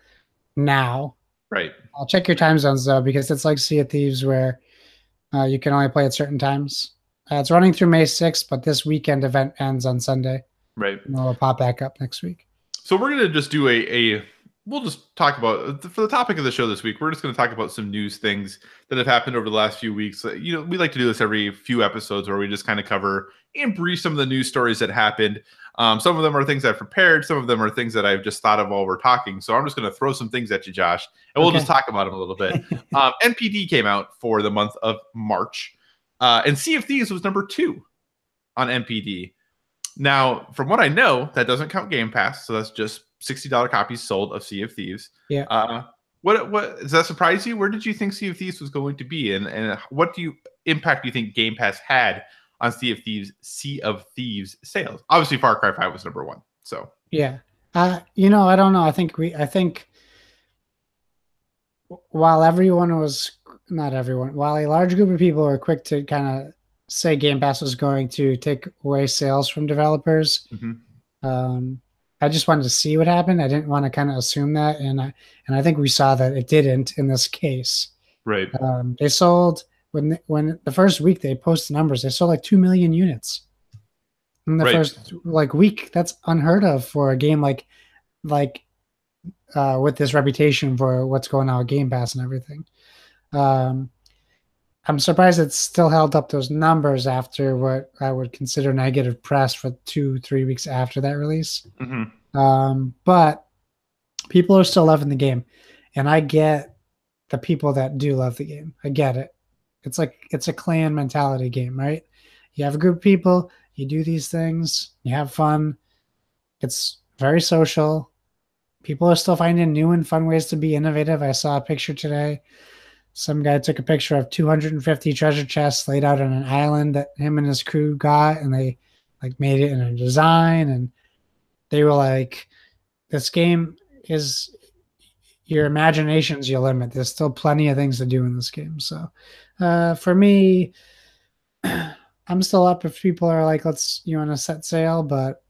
now. Right. I'll check your time zones though, because it's like Sea of Thieves, where you can only play at certain times. It's running through May 6th, but this weekend event ends on Sunday. Right. And it'll pop back up next week. So we're going to just do we'll just talk about, for the topic of the show this week, we're just going to talk about some news things that have happened over the last few weeks. We like to do this every few episodes where we just kind of cover and brief some of the news stories that happened. Some of them are things I've prepared. Some of them are things that I've just thought of while we're talking. So I'm just going to throw some things at you, Josh, and we'll just talk about them a little bit. NPD came out for the month of March, and Sea of Thieves was number 2 on NPD. Now, from what I know, that doesn't count Game Pass, so that's just $60 copies sold of Sea of Thieves. Yeah. What does that surprise you? Where did you think Sea of Thieves was going to be, and what impact do you think Game Pass had on Sea of Thieves sales? Obviously, Far Cry 5 was number 1. So yeah, I don't know. I think while not everyone, while a large group of people were quick to kind of say Game Pass was going to take away sales from developers, I just wanted to see what happened. I didn't want to kind of assume that, and I think we saw that it didn't in this case. Right. They sold when the first week they posted numbers, they sold like 2 million units in the Right. first like week. That's unheard of for a game like with this reputation for what's going on with Game Pass and everything. Um, I'm surprised it's still held up those numbers after what I would consider negative press for 2-3 weeks after that release. But people are still loving the game, and I get the people that do love the game. I get it. It's a clan mentality game, right? You have a group of people, you do these things, you have fun. It's very social. People are still finding new and fun ways to be innovative. I saw a picture today. Some guy took a picture of 250 treasure chests laid out on an island that him and his crew got, and they like made it in a design, and they were like, this game is your imagination's your limit. There's still plenty of things to do in this game. So for me, I'm still up if people are like, you want to set sail, but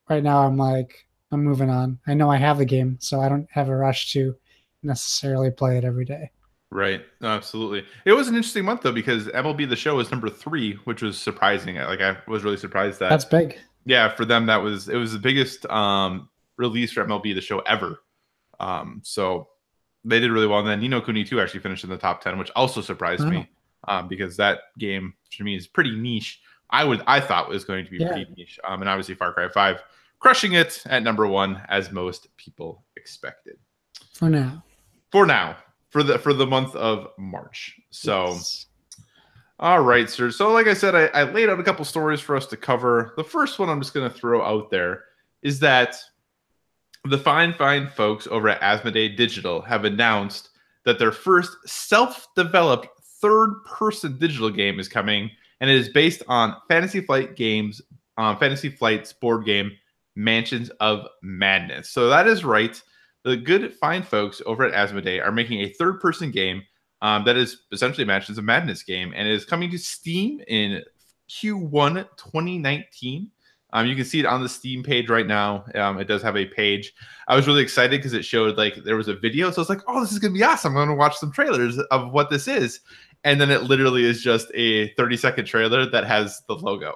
right now I'm like, I'm moving on. I know I have the game, so I don't have a rush to necessarily play it every day. Right. No, absolutely. It was an interesting month though, because MLB The Show was number 3, which was surprising. Like I was really surprised that that's big. Yeah, for them it was the biggest release for MLB The Show ever. So they did really well. And then Ni no Kuni 2 actually finished in the top 10, which also surprised me because that game to me is pretty niche. I thought was going to be pretty niche. And obviously Far Cry 5 crushing it at number 1 as most people expected. For now. For the month of March. So, yes. All right, sir. So like I said, I laid out a couple stories for us to cover. The first one I'm just going to throw out there is that the fine folks over at Asmodee Digital have announced that their first self-developed third-person digital game is coming, and it is based on Fantasy Flight's board game, Mansions of Madness. So that is right. The good, fine folks over at Asmodee are making a third-person game that is essentially Mansions of Madness game, and it is coming to Steam in Q1 2019. You can see it on the Steam page right now. It does have a page. I was really excited because it showed like there was a video, so I was like, "Oh, this is gonna be awesome! I'm gonna watch some trailers of what this is." And then it literally is just a 30-second trailer that has the logo.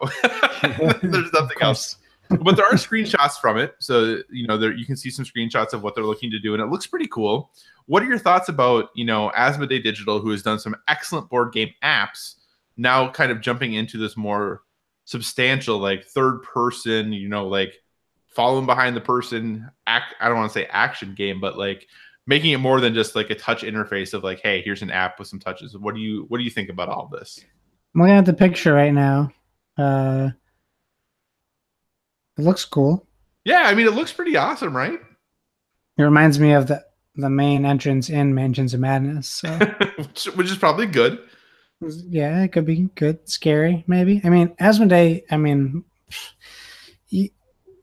There's nothing else. But there are screenshots from it, so you can see some screenshots of what they're looking to do, and it looks pretty cool. What are your thoughts about Asmodee Digital, who has done some excellent board game apps, now kind of jumping into this more substantial, like third person, like following behind the person? I don't want to say action game, but like making it more than just like a touch interface of like, hey, here's an app with some touches. What do you think about all this? I'm looking at the picture right now. It looks cool. Yeah, I mean, it looks pretty awesome, right? It reminds me of the main entrance in Mansions of Madness. So. which is probably good. Yeah, it could be good. Scary, maybe. I mean, Asmodee,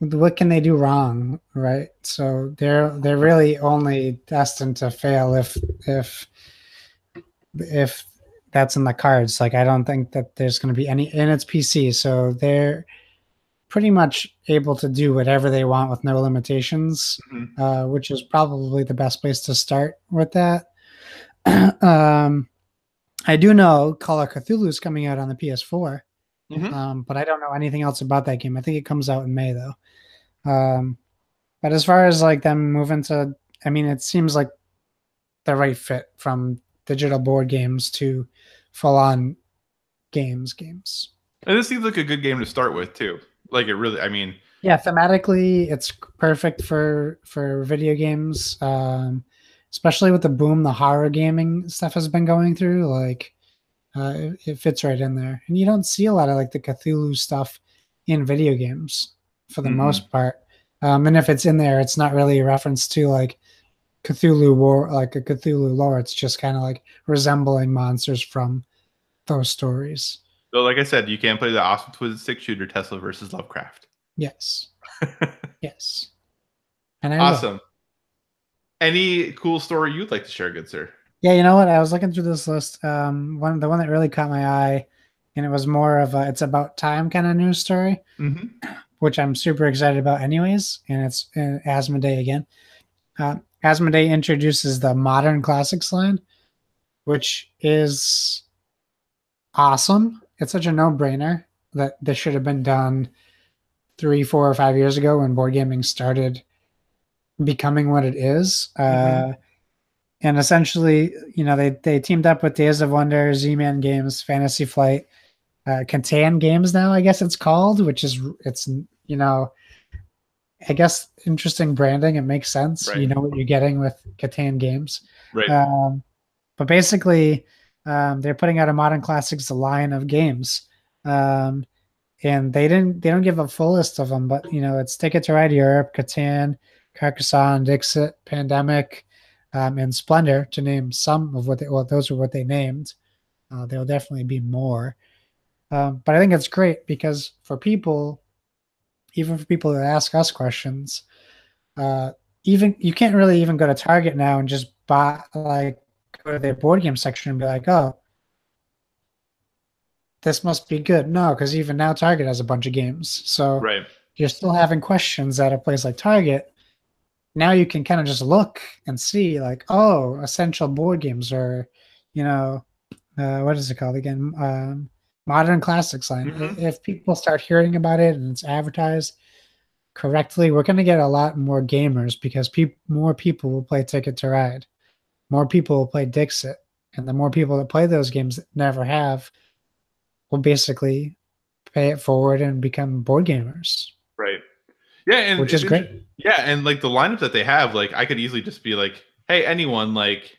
what can they do wrong, right? So they're really only destined to fail if that's in the cards. Like, I don't think that there's going to be any, and it's PC, so they're pretty much able to do whatever they want with no limitations, which is probably the best place to start with that. I do know Call of Cthulhu is coming out on the PS4, but I don't know anything else about that game. I think it comes out in May, though. But as far as like them moving to, it seems like the right fit from digital board games to full-on games. And this seems like a good game to start with, too. Like it really, yeah, thematically, it's perfect for video games, especially with the boom the horror gaming stuff has been going through. Like, it fits right in there, and you don't see a lot of like the Cthulhu stuff in video games for the most part. And if it's in there, it's not really a reference to like Cthulhu war, like a Cthulhu lore. It's just kind of like resembling monsters from those stories. So, like I said, you can play the awesome twin stick shooter Tesla versus Lovecraft. Yes. Yes. And awesome. Any cool story you'd like to share, good sir? Yeah, you know what? I was looking through this list. The one that really caught my eye, and it was more of a it's about time kind of news story, which I'm super excited about anyways. And it's Asmodee again. Asmodee introduces the Modern Classics line, which is awesome. It's such a no-brainer that this should have been done 3, 4, or 5 years ago when board gaming started becoming what it is. Mm-hmm. And essentially, they teamed up with Days of Wonder, Z-Man Games, Fantasy Flight, Catan Games now, I guess it's called, which is it's you know I guess interesting branding. It makes sense. Right. You know what you're getting with Catan Games. Right. But basically, they're putting out a Modern Classics line of games, um, and they don't give a full list of them, but it's Ticket to Ride Europe, Catan, Carcassonne, Dixit, Pandemic, and Splendor, to name some of those are what they named. There'll definitely be more, but I think it's great because for people, even for people that ask us questions, uh, even you can't really even go to Target now and just buy, like, go to their board game section and be like, oh, this must be good. No, because even now Target has a bunch of games. So Right. you're still having questions at a place like Target. Now you can kind of just look and see, like, oh, essential board games, or, what is it called again? Modern Classics line. Mm-hmm. If people start hearing about it and it's advertised correctly, we're going to get a lot more gamers because more people will play Ticket to Ride. More people will play Dixit. And the more people that play those games that never have will basically pay it forward and become board gamers, Right. Yeah, and which is great. Yeah, and like the lineup that they have, like I could easily just be like, hey, anyone, like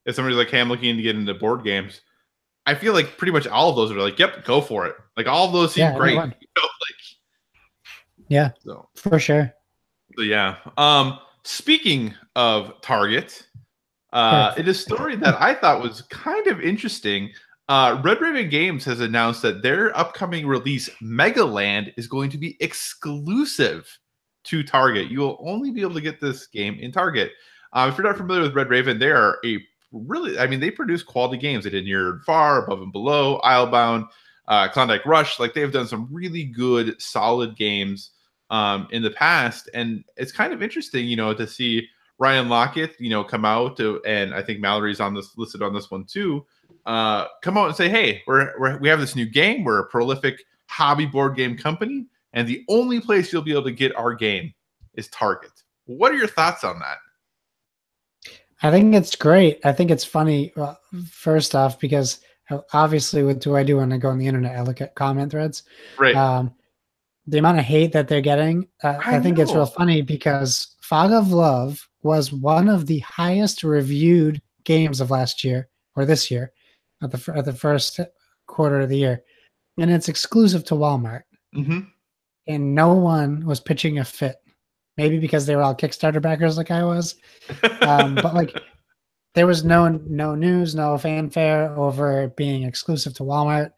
if somebody's like, hey, I'm looking to get into board games, I feel like pretty much all of those are like, yep, go for it. Like all of those seem Yeah, great. anyone. Yeah, So for sure. yeah. Speaking of Target, Sure. it is a story that I thought was kind of interesting. Red Raven Games has announced that their upcoming release, Megaland, is going to be exclusive to Target. You will only be able to get this game in Target. If you're not familiar with Red Raven, they are they produce quality games. They did Near and Far, Above and Below, Islebound, Klondike Rush. Like they've done some really good, solid games in the past. And it's kind of interesting, to see Ryan Lockett, come out and I think Mallory's listed on this one too. Come out and say, hey, we have this new game. We're a prolific hobby board game company, and the only place you'll be able to get our game is Target. What are your thoughts on that? I think it's great. I think it's funny, first off, because obviously, what do I do when I go on the internet? I look at comment threads. Right. The amount of hate that they're getting, I think it's real funny because Fog of Love was one of the highest reviewed games of last year or this year at the first quarter of the year, and it's exclusive to Walmart. Mm-hmm. And no one was pitching a fit. Maybe because they were all Kickstarter backers like I was, but like there was no news, no fanfare over it being exclusive to Walmart.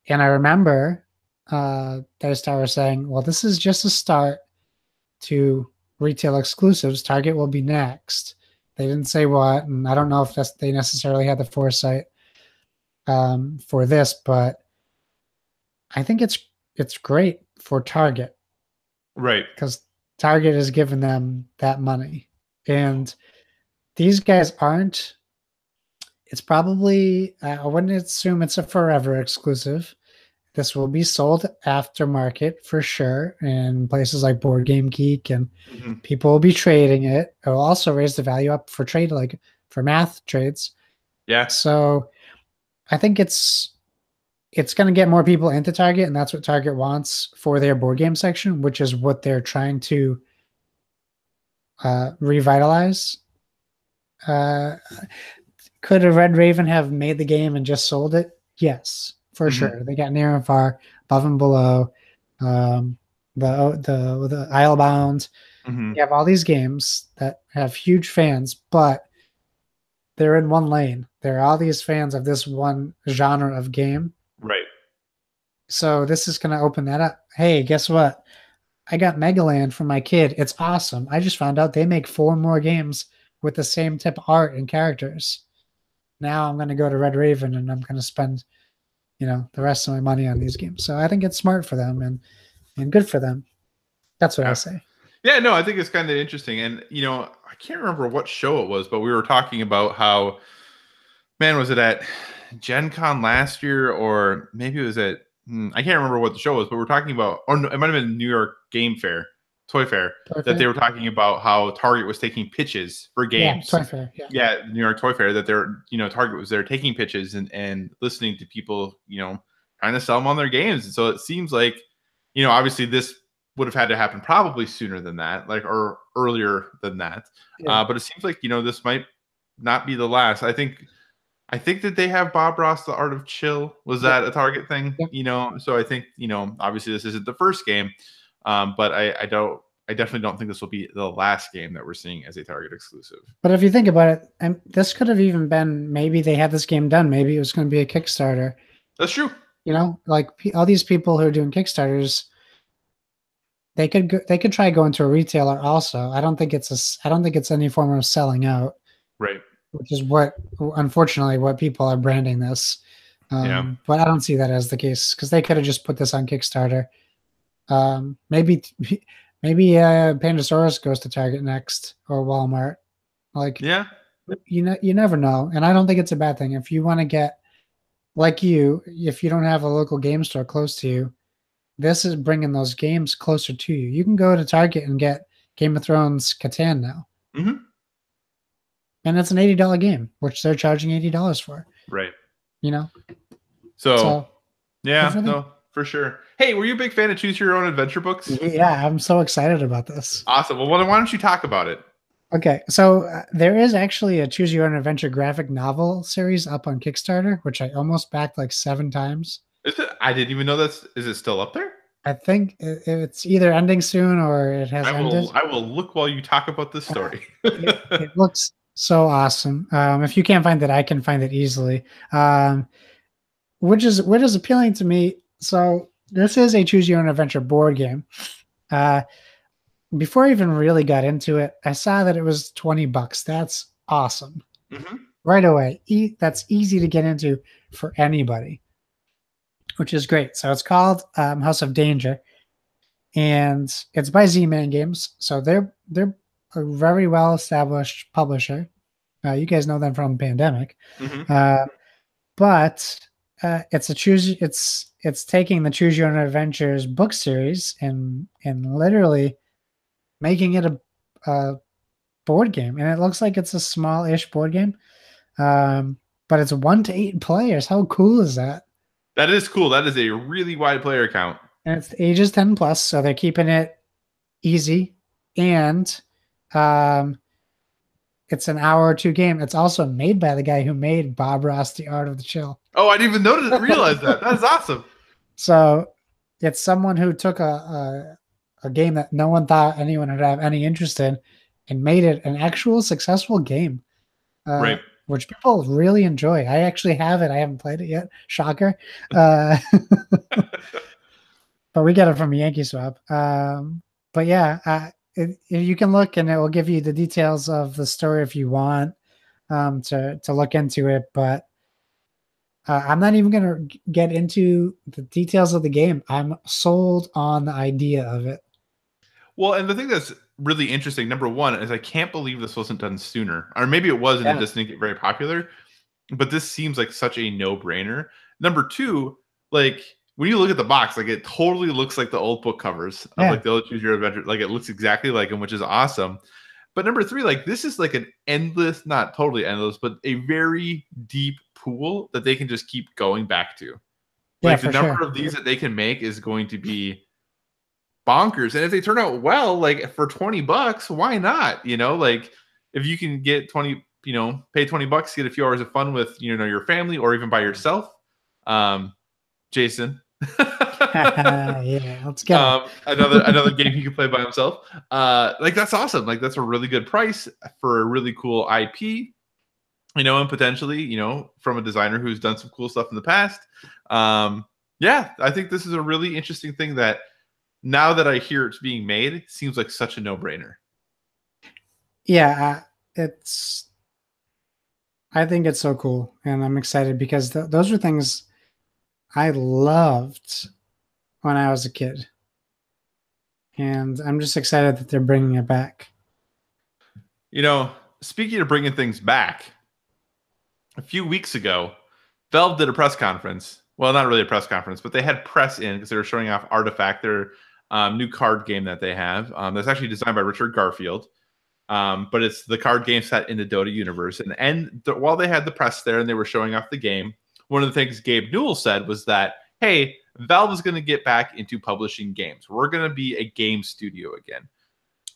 And I remember Daystar was saying, well, this is just a start to retail exclusives. Target will be next. They didn't say what, and I don't know if they necessarily had the foresight for this, but I think it's great for Target. Right. Because Target has given them that money. And these guys aren't, it's probably, I wouldn't assume it's a forever exclusive. This will be sold aftermarket for sure in places like Board Game Geek, and people will be trading it. It will also raise the value up for trade, like for math trades. Yeah. So I think it's going to get more people into Target, and that's what Target wants for their board game section, which is what they're trying to revitalize. Could a Red Raven have made the game and just sold it? Yes, for sure. They got Near and Far, Above and Below, the Islebound. You have all these games that have huge fans, but they're in one lane. There are all these fans of this one genre of game. Right. So this is going to open that up. Hey, guess what? I got Megaland for my kid. It's awesome. I just found out they make 4 more games with the same type of art and characters. Now I'm going to go to Red Raven and I'm going to spend, the rest of my money on these games. So I think it's smart for them and good for them. That's what I say. Yeah, no, I think it's kind of interesting. And, I can't remember what show it was, but we were talking about how, man, was it at Gen Con last year, or maybe it was at I can't remember what the show was, but we're talking about, or no, it might have been New York Game Fair, Toy Fair, that they were talking about how Target was taking pitches for games. Yeah, Toy Fair. Yeah. Yeah, New York Toy Fair, that they're, Target was there taking pitches and listening to people, trying to sell them on their games. And so it seems like, obviously this would have had to happen probably sooner than that, like, or earlier than that. Yeah. But it seems like, this might not be the last. I think that they have Bob Ross, The Art of Chill. Was that a Target thing? Yep. So I think, obviously this isn't the first game, but I definitely don't think this will be the last game that we're seeing as a Target exclusive. But if you think about it, and this could have even been, maybe they had this game done. Maybe it was going to be a Kickstarter. That's true. Like all these people who are doing Kickstarters, they could try going to a retailer also. I don't think it's any form of selling out. Right. Which is unfortunately, what people are branding this. But I don't see that as the case, because they could have just put this on Kickstarter. Maybe Pandasaurus goes to Target next, or Walmart. Like, yeah, you never know, and I don't think it's a bad thing. If you want to get, if you don't have a local game store close to you, this is bringing those games closer to you. You can go to Target and get Game of Thrones Catan now. Mm-hmm. And it's an $80 game, which they're charging $80 for. Right. So yeah, no, for sure. Hey, were you a big fan of Choose Your Own Adventure books? Yeah, I'm so excited about this. Awesome. Well, why don't you talk about it? Okay, so there is actually a Choose Your Own Adventure graphic novel series up on Kickstarter, which I almost backed like 7 times. Is it? I didn't even know is it still up there? I think it's either ending soon or it has ended. I will look while you talk about this story. It looks so awesome. If you can't find it, I can find it easily. Which is appealing to me. So this is a Choose Your Own Adventure board game. Before I even really got into it, I saw that it was $20. That's awesome. Mm-hmm. Right away. That's easy to get into for anybody, which is great. So it's called House of Danger, and it's by Z-Man Games. So they're a very well-established publisher. You guys know them from Pandemic. Mm-hmm. But it's taking the Choose Your Own Adventures book series and literally making it a board game, and it looks like it's a small-ish board game, but it's 1 to 8 players. How cool is that? That is cool. That is a really wide player count, and it's ages 10 plus, so they're keeping it easy, and it's an hour or 2 game. It's also made by the guy who made Bob Ross, The Art of the Chill. Oh, I didn't even realize that. That's awesome. So it's someone who took a game that no one thought anyone would have any interest in and made it an actual successful game. Right. Which people really enjoy. I actually have it. I haven't played it yet. Shocker. But we got it from Yankee Swap. But yeah, you can look and it will give you the details of the story if you want to look into it. But I'm not even going to get into the details of the game. I'm sold on the idea of it. Well, and the thing that's really interesting, number one, is I can't believe this wasn't done sooner. Or maybe it was and it just didn't get very popular. But this seems like such a no-brainer. Number two, like, when you look at the box, like, it totally looks like the old book covers of like the old Choose Your Adventure. Like, it looks exactly like them, which is awesome. But number three, like, this is like an endless, not totally endless, but a very deep pool that they can just keep going back to. Like, the number of these that they can make is going to be bonkers. And if they turn out well, like, for $20, why not? Like, if you can get pay $20, get a few hours of fun with, your family or even by yourself. Jason. Yeah, let's go. Another game he can play by himself. Like, that's awesome. Like, that's a really good price for a really cool IP, and potentially, from a designer who's done some cool stuff in the past. Yeah, I think this is a really interesting thing that now that I hear it's being made, it seems like such a no-brainer. Yeah, I think it's so cool, and I'm excited because those are things I loved when I was a kid. And I'm just excited that they're bringing it back. Speaking of bringing things back, a few weeks ago, Valve did a press conference. Well, not really a press conference, but they had press in because they were showing off Artifact, their new card game that they have. That's actually designed by Richard Garfield. But it's the card game set in the Dota universe. And while they had the press there and they were showing off the game, one of the things Gabe Newell said was that, hey, Valve is going to get back into publishing games. We're going to be a game studio again.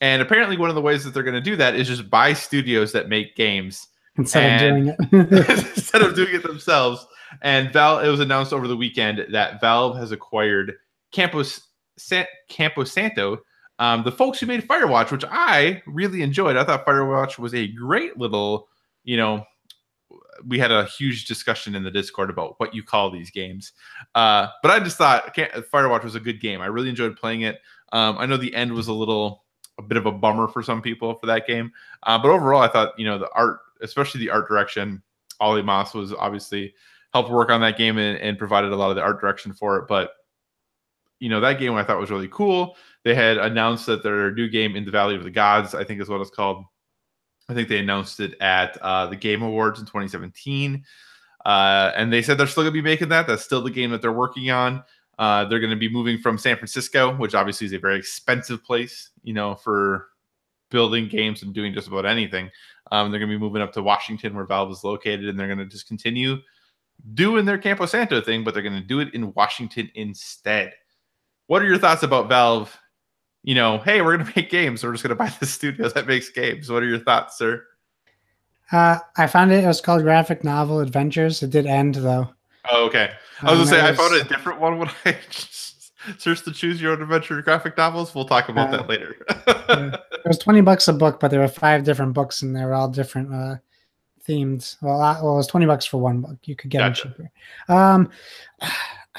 And apparently one of the ways that they're going to do that is just buy studios that make games instead of doing it. instead of doing it themselves. And it was announced over the weekend that Valve has acquired Campo Santo, the folks who made Firewatch, which I really enjoyed. I thought Firewatch was a great little, we had a huge discussion in the Discord about what you call these games. But I just thought Firewatch was a good game. I really enjoyed playing it. I know the end was a bit of a bummer for some people for that game. But overall, I thought, the art, especially the art direction, Ollie Moss was obviously helped work on that game and provided a lot of the art direction for it. But, that game I thought was really cool. They had announced that their new game, In the Valley of the Gods, I think is what it's called. I think they announced it at the Game Awards in 2017. And they said they're still going to be making that. That's still the game that they're working on. They're going to be moving from San Francisco, which obviously is a very expensive place, for building games and doing just about anything. They're going to be moving up to Washington, where Valve is located, and they're going to just continue doing their Campo Santo thing, but they're going to do it in Washington instead. What are your thoughts about Valve? Hey, we're going to make games. So we're just going to buy the studio that makes games. What are your thoughts, sir? I found it was called Graphic Novel Adventures. It did end, though. Oh, okay. I was going to say, I found a different one when I searched the Choose Your Own Adventure graphic novels. We'll talk about that later. It was $20 a book, but there were 5 different books, and they were all different themed. Well, it was $20 for one book. You could get them cheaper.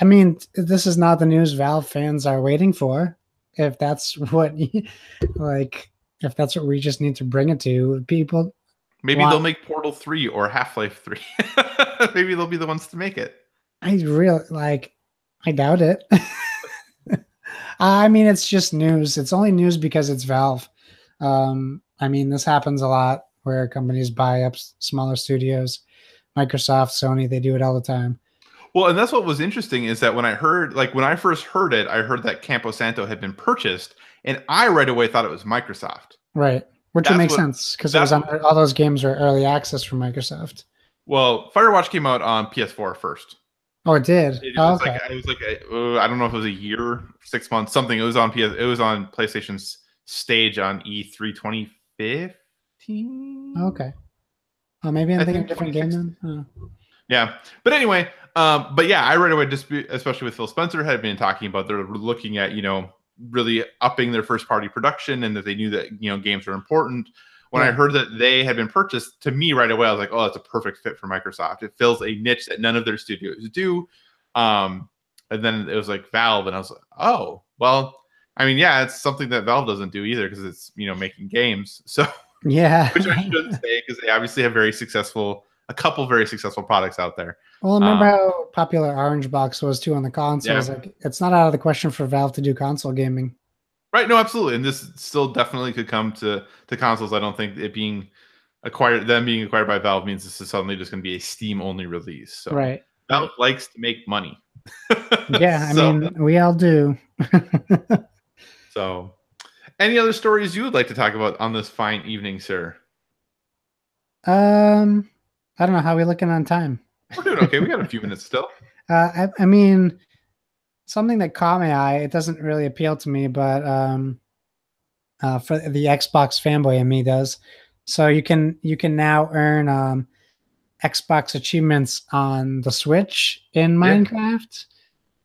I mean, this is not the news Valve fans are waiting for. If that's what, if that's what we just need to bring it to people. Maybe they'll make Portal 3 or Half-Life 3. Maybe they'll be the ones to make it. I doubt it. I mean, it's just news. It's only news because it's Valve. I mean, this happens a lot where companies buy up smaller studios. Microsoft, Sony, they do it all the time. Well, and that's what was interesting is that when I first heard it, I heard that Campo Santo had been purchased, and I right away thought it was Microsoft. Right. Which would make sense because all those games are early access from Microsoft. Well, Firewatch came out on PS4 first. Oh, it did. It was I don't know if it was a year, 6 months, something. It was on PlayStation's stage on E3 2015. Okay. Oh, maybe I'm thinking a different game then. Oh. Yeah, but anyway, but yeah, I right away especially with Phil Spencer had been talking about they're looking at really upping their first party production and that they knew that games are important. When I heard that they had been purchased, to me right away I was like, oh, that's a perfect fit for Microsoft. It fills a niche that none of their studios do. And then it was like Valve, and I was like, oh, well, I mean, yeah, it's something that Valve doesn't do either because it's making games. So yeah, which I shouldn't say because they obviously have a couple very successful products out there. Well, remember how popular Orange Box was too on the consoles? Yeah. It's not out of the question for Valve to do console gaming. Right. No, absolutely. And this still definitely could come to consoles. I don't think them being acquired by Valve means this is suddenly just going to be a Steam only release. So right. Valve likes to make money. Yeah. I mean, we all do. So any other stories you would like to talk about on this fine evening, sir? I don't know. How are we looking on time? We're doing okay. We got a few minutes still. I mean, something that caught my eye, it doesn't really appeal to me, but for the Xbox fanboy in me does. So you can now earn Xbox achievements on the Switch in Minecraft,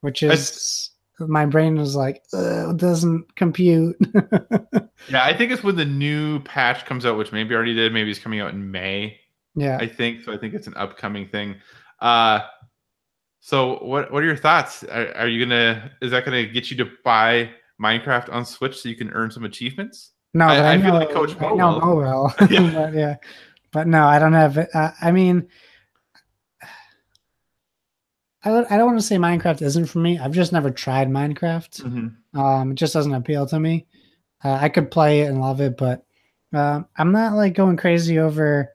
which is my brain was like, it doesn't compute. Yeah, I think it's when the new patch comes out, which maybe already did. Maybe it's coming out in May. Yeah, I think so. I think it's an upcoming thing. So what are your thoughts? Is that gonna get you to buy Minecraft on Switch so you can earn some achievements? No, I feel like Coach Mo will. Yeah. But no, I don't have it. I mean, I don't want to say Minecraft isn't for me. I've just never tried Minecraft. Mm-hmm. It just doesn't appeal to me. I could play it and love it, but I'm not like going crazy over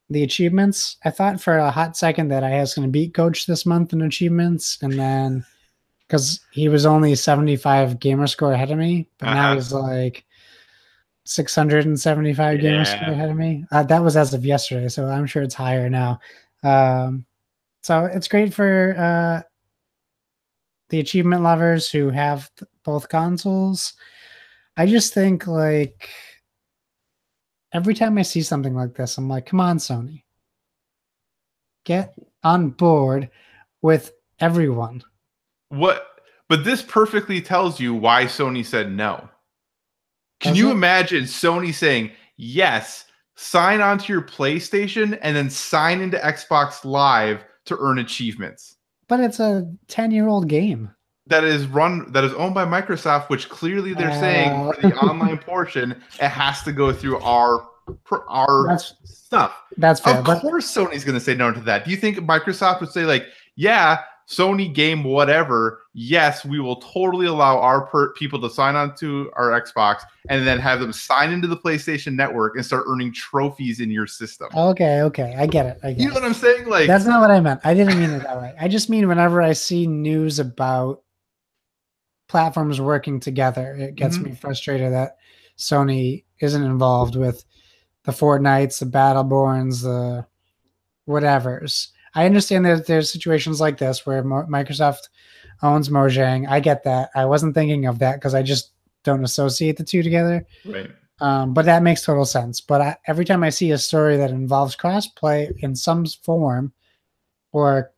the achievements. I thought for a hot second that I was going to beat Coach this month in achievements, and then because he was only 75 gamer score ahead of me, but now he's like 675 gamer score ahead of me. That was as of yesterday, so I'm sure it's higher now. So it's great for the achievement lovers who have both consoles. I just think like every time I see something like this, I'm like, come on, Sony, get on board with everyone. What? But this perfectly tells you why Sony said no. Can Does you it? imagine Sony saying, yes, sign onto your PlayStation and then sign into Xbox Live to earn achievements? But it's a 10-year-old game. That is owned by Microsoft, which clearly they're saying for the online portion, it has to go through our stuff. That's fair. Of course, Sony's going to say no to that. Do you think Microsoft would say like, yeah, Sony game whatever, yes, we will totally allow our people to sign on to our Xbox and then have them sign into the PlayStation Network and start earning trophies in your system? Okay, I get it. You know what I'm saying? Like, that's not what I meant. I didn't mean it that way. I just mean whenever I see news about platforms working together, it gets me frustrated that Sony isn't involved with the Fortnites, the Battleborns, the whatevers. I understand that there's situations like this where Microsoft owns Mojang. I get that. I wasn't thinking of that because I just don't associate the two together. Right. But that makes total sense. But every time I see a story that involves crossplay in some form, or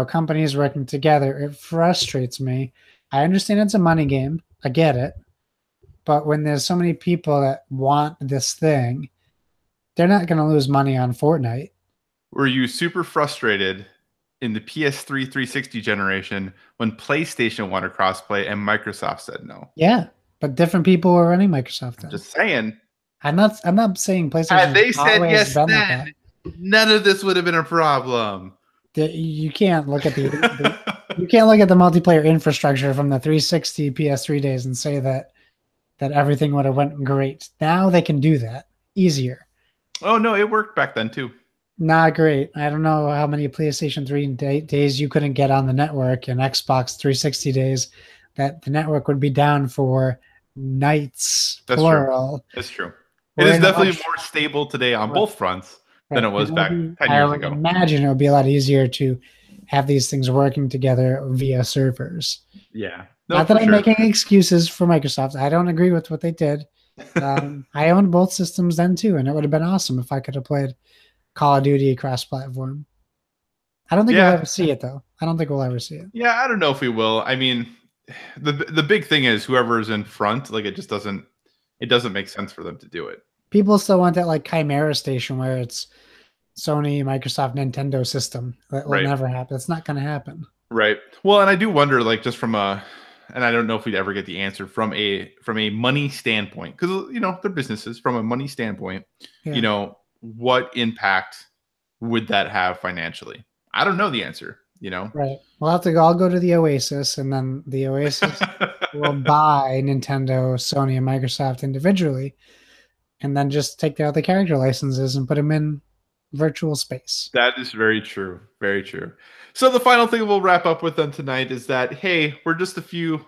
companies working together, it frustrates me. I understand it's a money game. I get it. But when there's so many people that want this thing, they're not going to lose money on Fortnite. Were you super frustrated in the PS3 360 generation when PlayStation wanted crossplay and Microsoft said no? Yeah, but different people were running Microsoft then. Just saying. I'm not saying PlayStation. Had they said yes then, none of this would have been a problem. You can't look at you can't look at the multiplayer infrastructure from the 360 PS3 days and say that everything would have went great. Now they can do that easier. Oh no, it worked back then too. Not great. I don't know how many PlayStation 3 days you couldn't get on the network, and Xbox 360 days that the network would be down for nights. That's plural. True. That's true. It is definitely more stable today on both fronts than it was back 10 years ago. I imagine it would be a lot easier to have these things working together via servers. Yeah. No, not that I'm making excuses for Microsoft. I don't agree with what they did. I owned both systems then too, and it would have been awesome if I could have played Call of Duty cross-platform. I don't think we'll ever see it, though. I don't think we'll ever see it. Yeah, I don't know if we will. I mean, the big thing is whoever is in front, like it doesn't make sense for them to do it. People still want that like Chimera station where it's Sony, Microsoft, Nintendo system. That will never happen. It's not going to happen. Right. Well, and I do wonder, like, just from and I don't know if we'd ever get the answer from a money standpoint, because they're businesses. From a money standpoint, what impact would that have financially? I don't know the answer. Right. We'll have to all go to the Oasis, and then the Oasis will buy Nintendo, Sony, and Microsoft individually, and then just take out the character licenses and put them in virtual space. That is very true. Very true. So the final thing we'll wrap up with then tonight is that, hey, we're just a few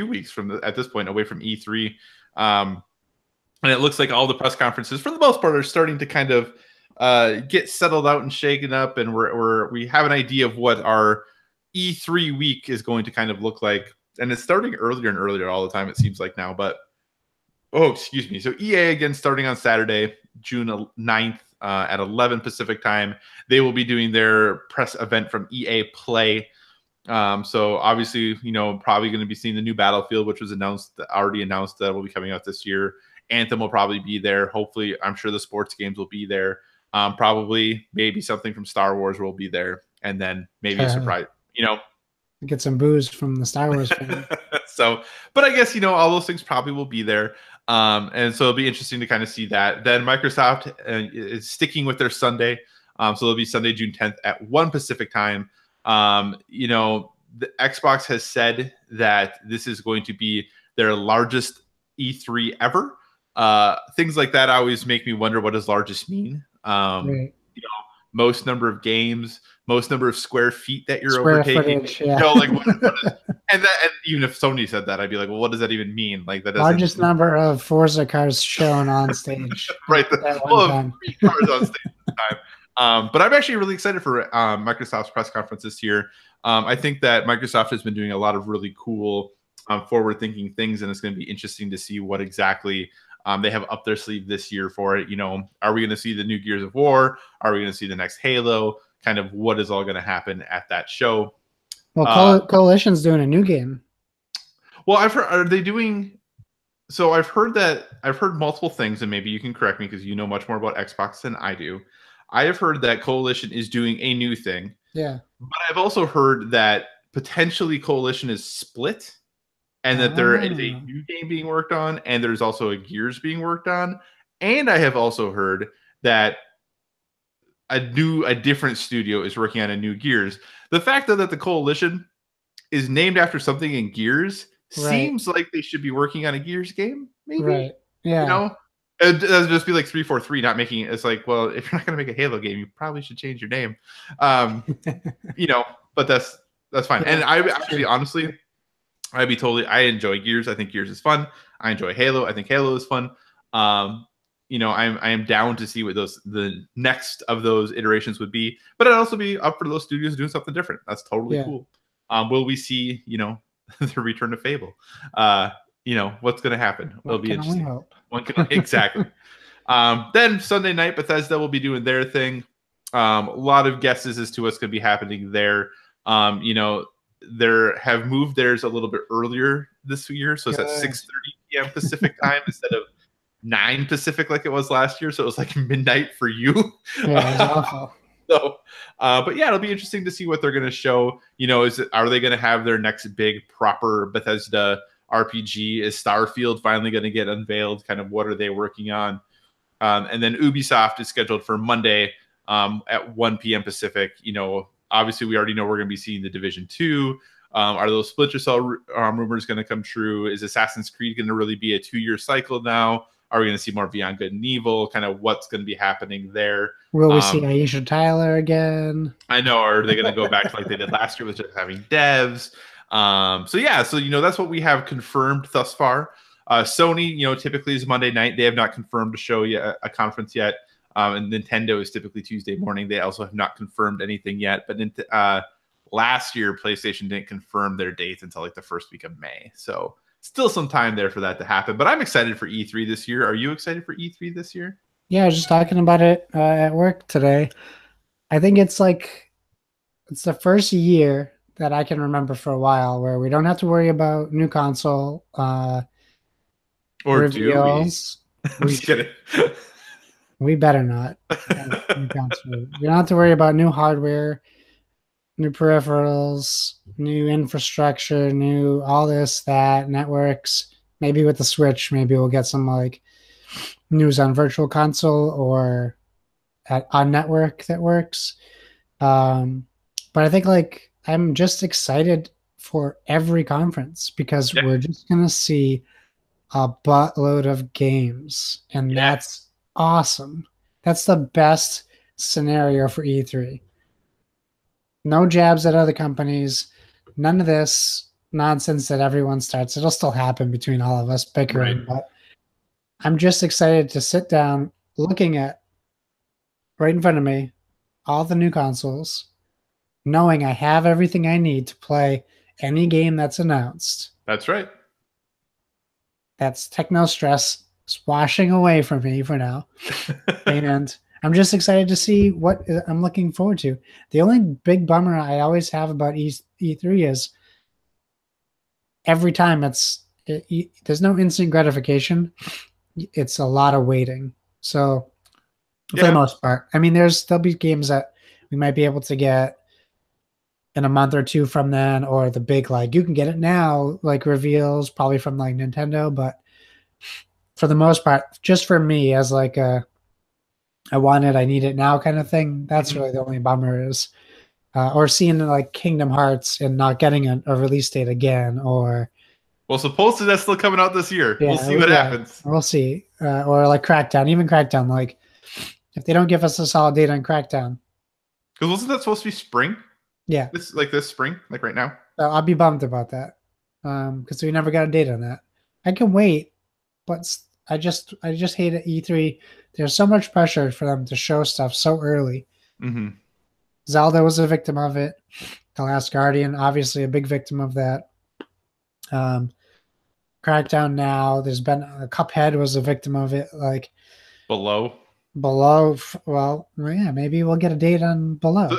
weeks from at this point away from E3. And it looks like all the press conferences, for the most part, are starting to kind of get settled out and shaken up, and we have an idea of what our E3 week is going to kind of look like. And it's starting earlier and earlier all the time, it seems like now. But excuse me. So EA again starting on Saturday, June 9th at 11 Pacific time. They will be doing their press event from EA Play. So obviously, probably going to be seeing the new Battlefield, which was already announced that will be coming out this year. Anthem will probably be there. Hopefully, I'm sure the sports games will be there. Probably, maybe something from Star Wars will be there, and then maybe a surprise. Get some booze from the Star Wars fan. So, but I guess all those things probably will be there, and so it'll be interesting to kind of see that. Then Microsoft is sticking with their Sunday, so it'll be Sunday, June 10th at 1 Pacific time. The Xbox has said that this is going to be their largest E3 ever. Things like that always make me wonder, what does largest mean? Right. You know, most number of games, most number of square feet that you're Square overtaking. footage, yeah. Like what is, and even if Sony said that, I'd be like, well, what does that even mean? Like that doesn't Largest number of Forza cars shown on stage right. at one Well, time. 3 cars on stage this time. But I'm actually really excited for Microsoft's press conference this year. I think that Microsoft has been doing a lot of really cool, forward-thinking things, and it's going to be interesting to see what exactly they have up their sleeve this year for it. Are we going to see the new Gears of War? Are we going to see the next Halo? Kind of what is all going to happen at that show? Well, Coalition's doing a new game. Well, I've heard, are they doing? So I've heard multiple things, and maybe you can correct me because you know much more about Xbox than I do. I have heard that Coalition is doing a new thing. Yeah. But I've also heard that potentially Coalition is split, and that there is a new game being worked on, and there's also a Gears being worked on. And I have also heard that a different studio is working on a new Gears. The fact that the Coalition is named after something in Gears seems like they should be working on a Gears game, maybe. Right. Yeah. It'd just be like 343 not making it. It's like, well, if you're not going to make a Halo game, you probably should change your name. But that's fine. Yeah, and I actually, honestly, I enjoy Gears. I think Gears is fun. I enjoy Halo. I think Halo is fun. I am down to see what the next of those iterations would be. But I'd also be up for those studios doing something different. That's totally cool. Will we see, the return of Fable? What's going to happen? It'll be interesting. Exactly. Then Sunday night, Bethesda will be doing their thing. A lot of guesses as to what's going to be happening there. They have moved theirs a little bit earlier this year, so it's at 6:30 p.m. Pacific time instead of 9 Pacific like it was last year. So it was like midnight for you. Yeah, it's awful. So, but yeah, it'll be interesting to see what they're going to show. Are they going to have their next big proper Bethesda RPG? Is Starfield finally going to get unveiled? Kind of what are they working on? And then Ubisoft is scheduled for Monday at 1 p.m. Pacific. Obviously we already know we're going to be seeing The Division 2. Are those Splinter Cell rumors going to come true? Is Assassin's Creed going to really be a 2-year cycle now? Are we going to see more Beyond Good and Evil? Kind of what's going to be happening there? Will we see Aisha Tyler again? I know. Or are they going to go back to like they did last year with just having devs? So that's what we have confirmed thus far. Sony, typically is Monday night. They have not confirmed a show yet, a conference yet. And Nintendo is typically Tuesday morning. They also have not confirmed anything yet. But last year, PlayStation didn't confirm their dates until like the first week of May. So still some time there for that to happen. But I'm excited for E3 this year. Are you excited for E3 this year? Yeah, I was just talking about it at work today. I think it's the first year that I can remember for a while where we don't have to worry about new console or reveals. I'm just kidding. We better not. We don't have to worry about new hardware, new peripherals, new infrastructure, new all this, that, networks. Maybe with the Switch, maybe we'll get some like news on Virtual Console or on network that works. But I think I'm just excited for every conference because we're just going to see a buttload of games, and that's awesome. That's the best scenario for E3. No jabs at other companies. None of this nonsense that everyone starts. It'll still happen between all of us bickering, but I'm just excited to sit down looking at right in front of me all the new consoles, knowing I have everything I need to play any game that's announced. That's right. That's techno stress washing away from me for now. And I'm just excited to see what I'm looking forward to. The only big bummer I always have about E3 is every time there's no instant gratification. It's a lot of waiting. So for the most part, I mean, there'll be games that we might be able to get in a month or two from then, or the big, you can get it now, reveals probably from Nintendo. But for the most part, just for me as I want it, I need it now kind of thing. That's really the only bummer is, or seeing Kingdom Hearts and not getting a release date again, or Well, supposedly that's still coming out this year. We'll see Yeah, what yeah, happens. we'll see. Or like Crackdown, even Crackdown. Like, if they don't give us a solid date on Crackdown, Because wasn't that supposed to be spring? yeah, This spring, like right now. so I'll be bummed about that. Because we never got a date on that. I can wait, but I just hate at E3. There's so much pressure for them to show stuff so early. Mm-hmm. Zelda was a victim of it. The Last Guardian, obviously a big victim of that. Um, Crackdown now. There's been Cuphead was a victim of it. Like Below. Below, well, yeah, maybe we'll get a date on Below.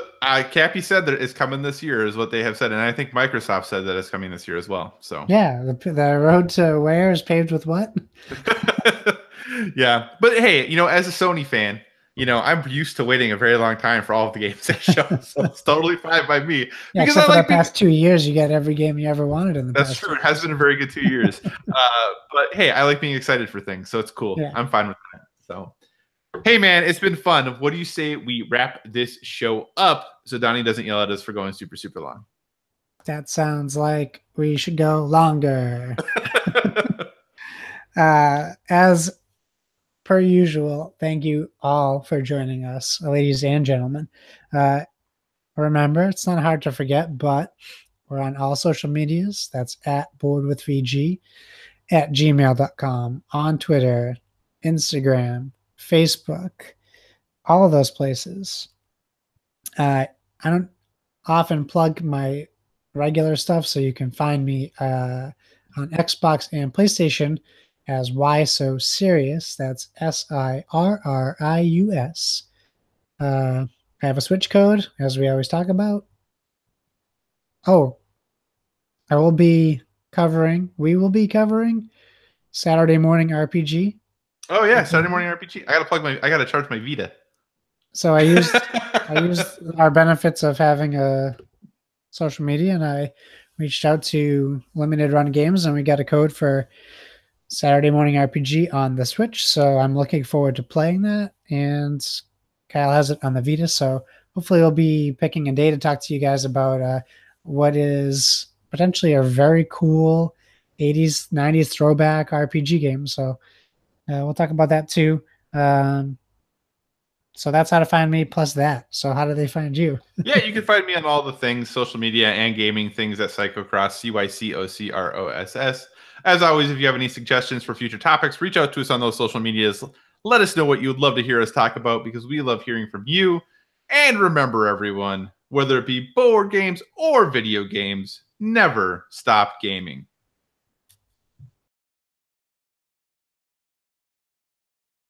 Cappy said that it's coming this year, is what they have said, and I think Microsoft said that it's coming this year as well. So Yeah, the road to where is paved with what? yeah, but hey, as a Sony fan, I'm used to waiting a very long time for all of the games they show, so it's totally fine by me. Yeah, Because except I for like the past 2 years, you get every game you ever wanted in the That's past. true. It has been a very good 2 years. But hey, I like being excited for things, so it's cool. Yeah. I'm fine with that. So, hey, man, it's been fun. What do you say we wrap this show up so Donnie doesn't yell at us for going super, super long? That sounds like we should go longer. As per usual, thank you all for joining us, ladies and gentlemen. Remember, it's not hard to forget, but we're on all social medias. That's at boardwithvg, at gmail.com, on Twitter, Instagram, Facebook, all of those places. I don't often plug my regular stuff, so you can find me on Xbox and PlayStation as Why So Serious. That's SIRRIUS. I have a Switch code, as we always talk about. Oh, we will be covering Saturday Morning RPG. Oh yeah, Saturday Morning RPG. I gotta charge my Vita. So I used our benefits of having a social media, and I reached out to Limited Run Games, and we got a code for Saturday Morning RPG on the Switch. So I'm looking forward to playing that. And Kyle has it on the Vita, so hopefully we'll be picking a day to talk to you guys about what is potentially a very cool 80s, 90s throwback RPG game. So we'll talk about that too. So that's how to find me, plus that. So how do they find you? Yeah, you can find me on all the things, social media and gaming things at Psychocross, CYCOCROSS. As always, if you have any suggestions for future topics, reach out to us on those social medias. Let us know what you would love to hear us talk about, because we love hearing from you. And remember, everyone, whether it be board games or video games, never stop gaming.